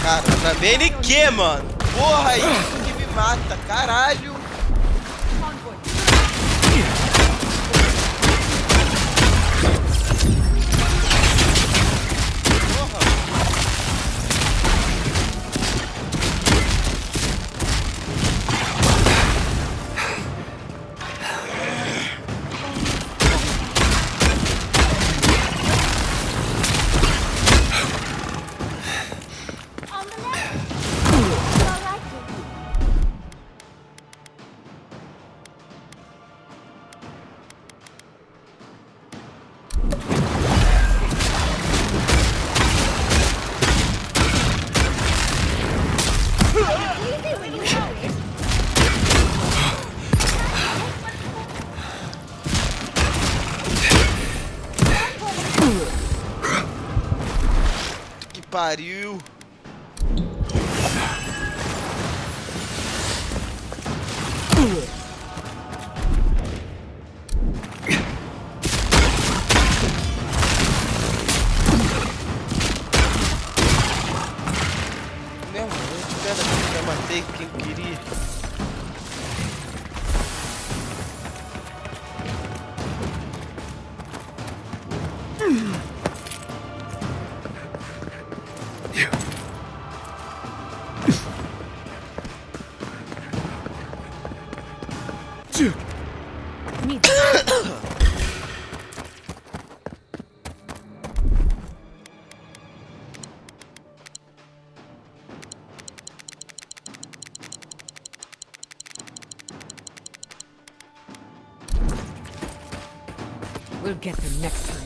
Cara, também NQ, mano. Porra, isso que me mata, caralho. Que pariu. Mesmo, eu de pedra que já matei quem queria. We'll get them next time.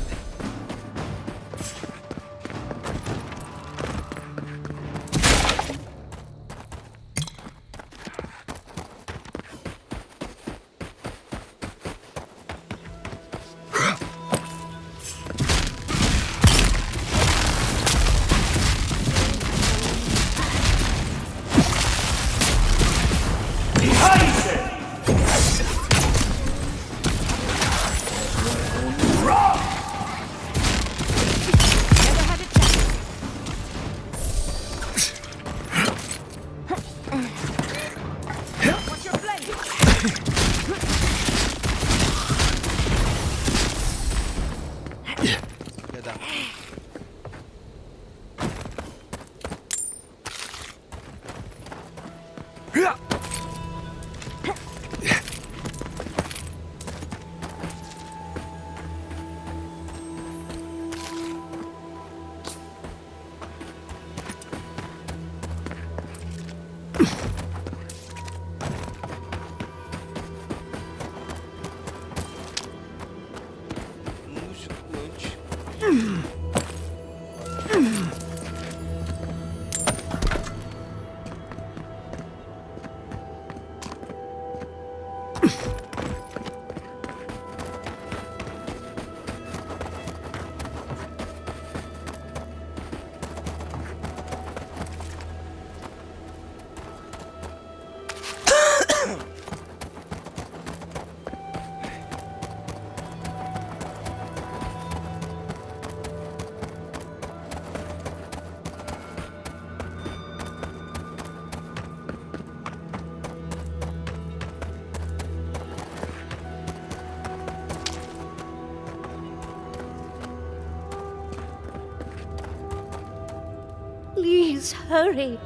Please hurry.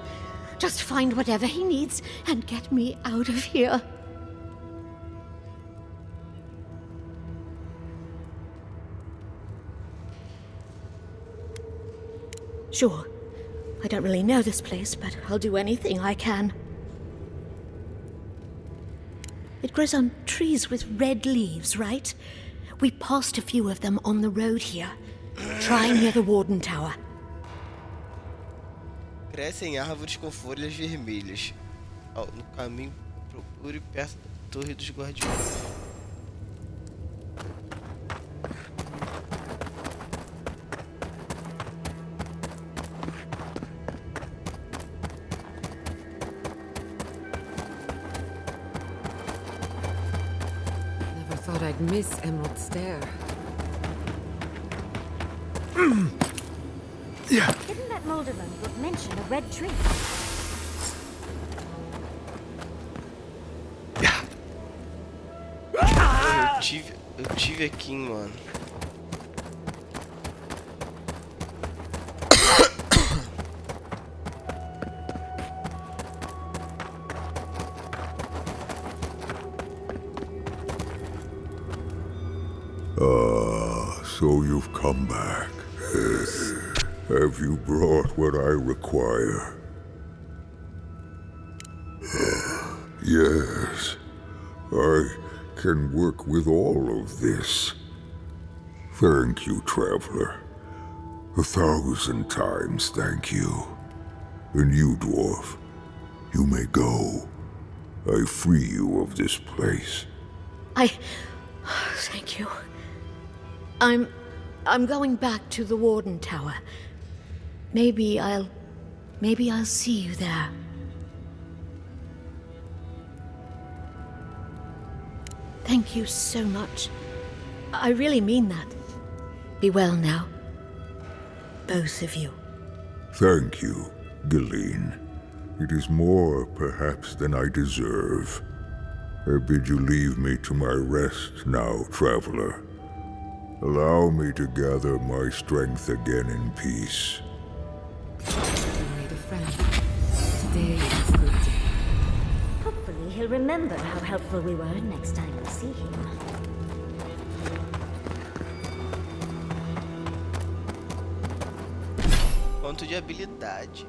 Just find whatever he needs and get me out of here. Sure. I don't really know this place, but I'll do anything I can. It grows on trees with red leaves, right? We passed a few of them on the road here. Try near the Warden Tower. Crescem árvores com folhas vermelhas. No caminho, procure perto da Torre dos Guardiões. Never thought I'd miss Emerald Stair. Didn't that Molderman book mention a red tree? Eu tive aqui, mano. So you've come back. Have you brought what I require? Yes. I can work with all of this. Thank you, Traveler. 1,000 times thank you. And you, Dwarf, you may go. I free you of this place. Thank you. I'm going back to the Warden Tower. Maybe I'll see you there. Thank you so much. I really mean that. Be well now. Both of you. Thank you, Galeen. It is more, perhaps, than I deserve. I bid you leave me to my rest now, Traveler. Allow me to gather my strength again in peace. You made a friend. Today is a good day. Hopefully he'll remember how helpful we were next time we see him. Ponto de habilidade.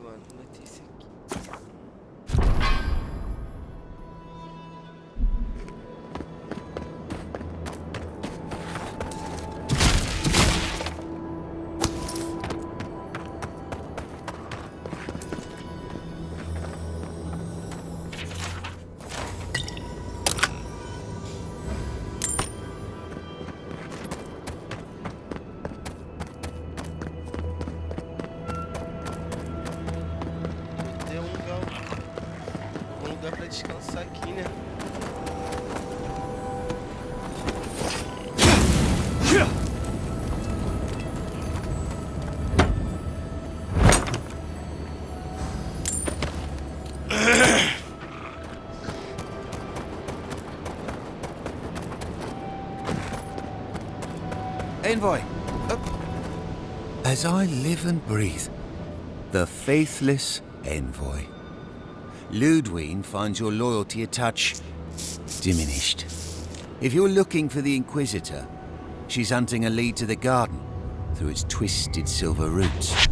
Mano, notícia aqui. lugar pra descansar aqui, né? Envoy! As I live and breathe, the faithless envoy. Ludwine finds your loyalty a touch diminished. If you're looking for the Inquisitor, she's hunting a lead to the garden through its twisted silver roots.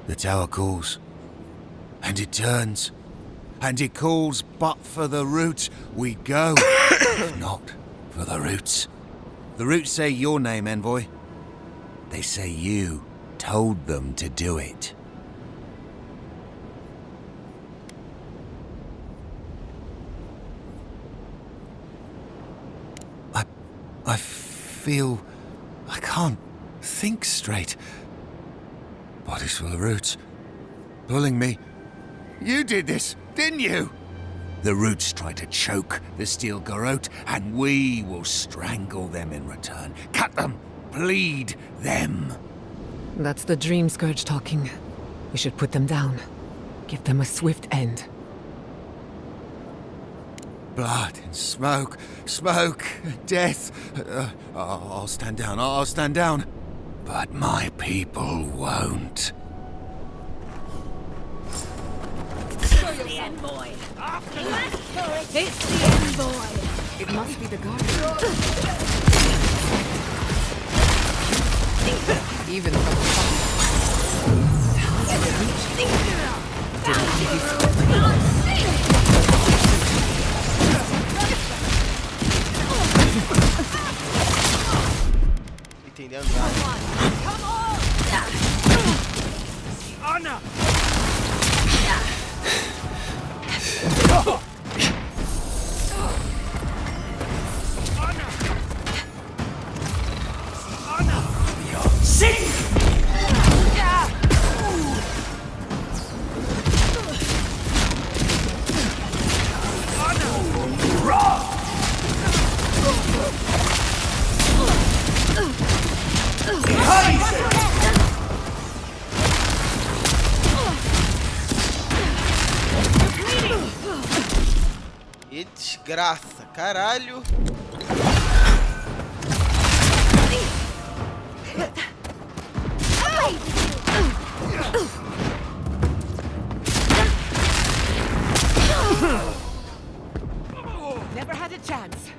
The tower calls, and it turns, and it calls, but for the roots we go, if not for the roots. The roots say your name, Envoy. They say you told them to do it. I feel I can't think straight. Body's full of roots, pulling me. You did this, didn't you? The roots try to choke the steel garrote, and we will strangle them in return. Cut them, bleed them. That's the Dream Scourge talking. We should put them down. Give them a swift end. Blood and smoke, smoke, death. I'll stand down, I'll stand down. But my people won't. It's the envoy! It's the envoy! It must be the guardian. Even from the top. How did it reach? Didn't he be Entendendo nada. Anna! E desgraça, caralho. Never had a chance.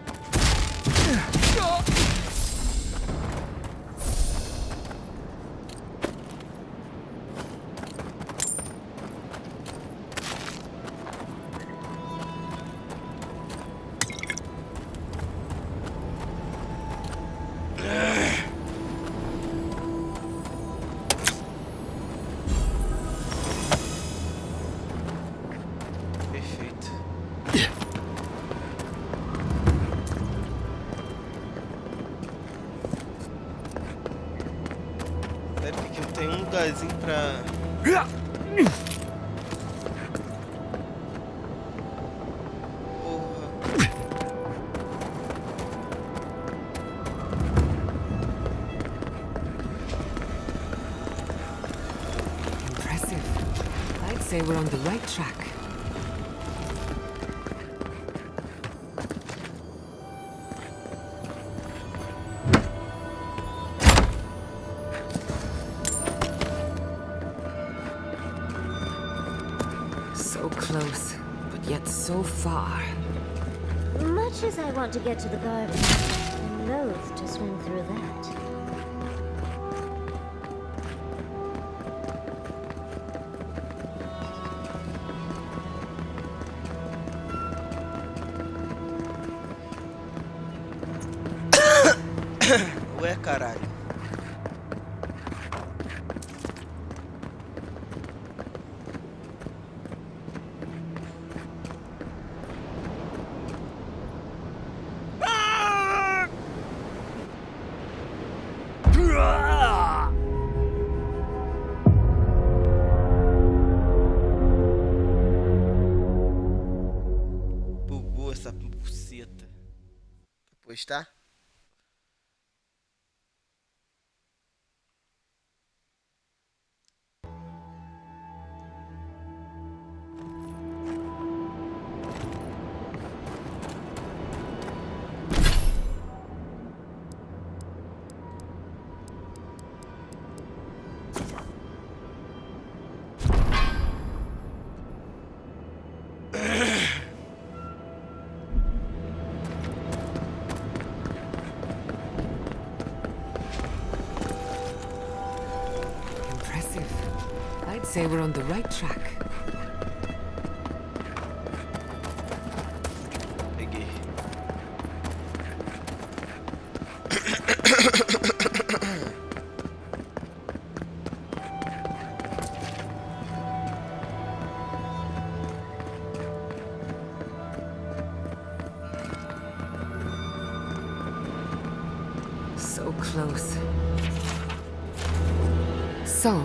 Perfeito. Pera aí que eu tenho um lugarzinho pra... Impressive. I'd say we're on the right track. So close, but yet so far. Much as I want to get to the garden, I'm loath to swim through that. Ué, caralho. depois, tá? Impressive. I'd say we're on the right track. Peguei. So close. So,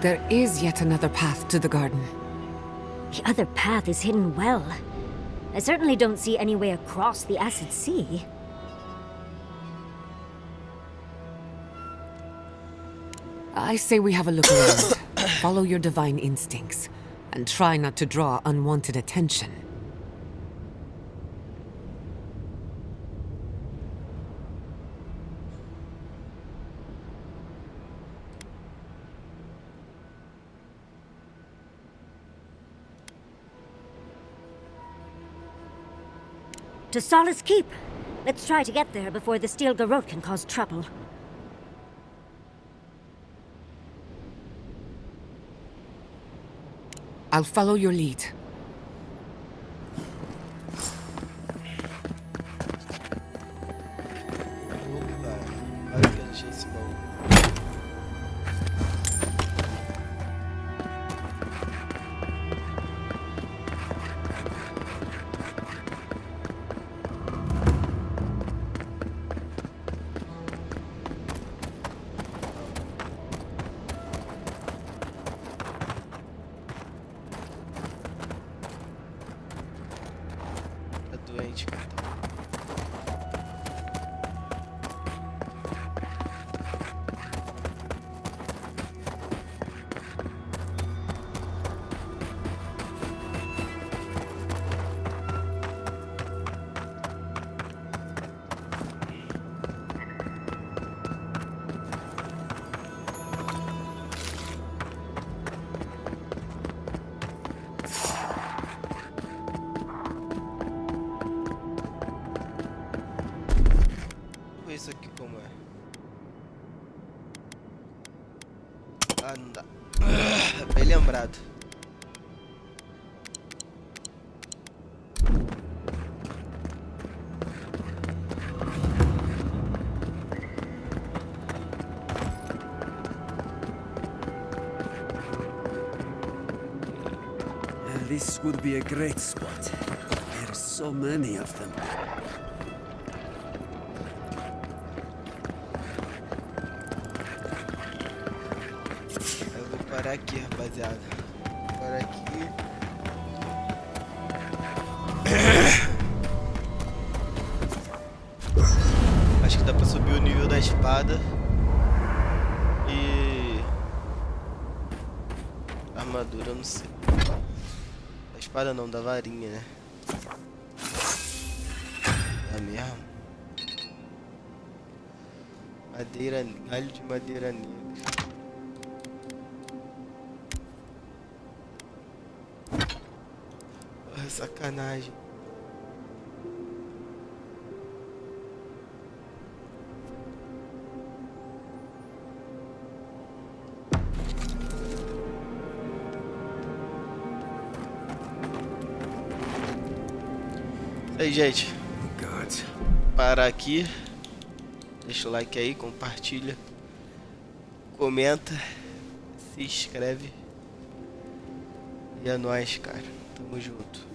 there is yet another path to the garden. The other path is hidden well. I certainly don't see any way across the acid sea. I say we have a look around. Follow your divine instincts, and try not to draw unwanted attention. To Solace Keep. Let's try to get there before the steel garrote can cause trouble. I'll follow your lead. Doente, cara. Isso aqui como é? Ah, não dá. Bem lembrado. This would be a great spot. There are so many of them. Eu vou parar aqui, rapaziada. Vou parar aqui. Acho que dá pra subir o nível da espada. E... armadura, eu não sei. Da espada não, da varinha, né? É mesmo? Madeira... galho de madeira negra. Porra, sacanagem. E aí, gente, parar aqui, deixa o like aí, compartilha, comenta, se inscreve e é nóis, cara, tamo junto.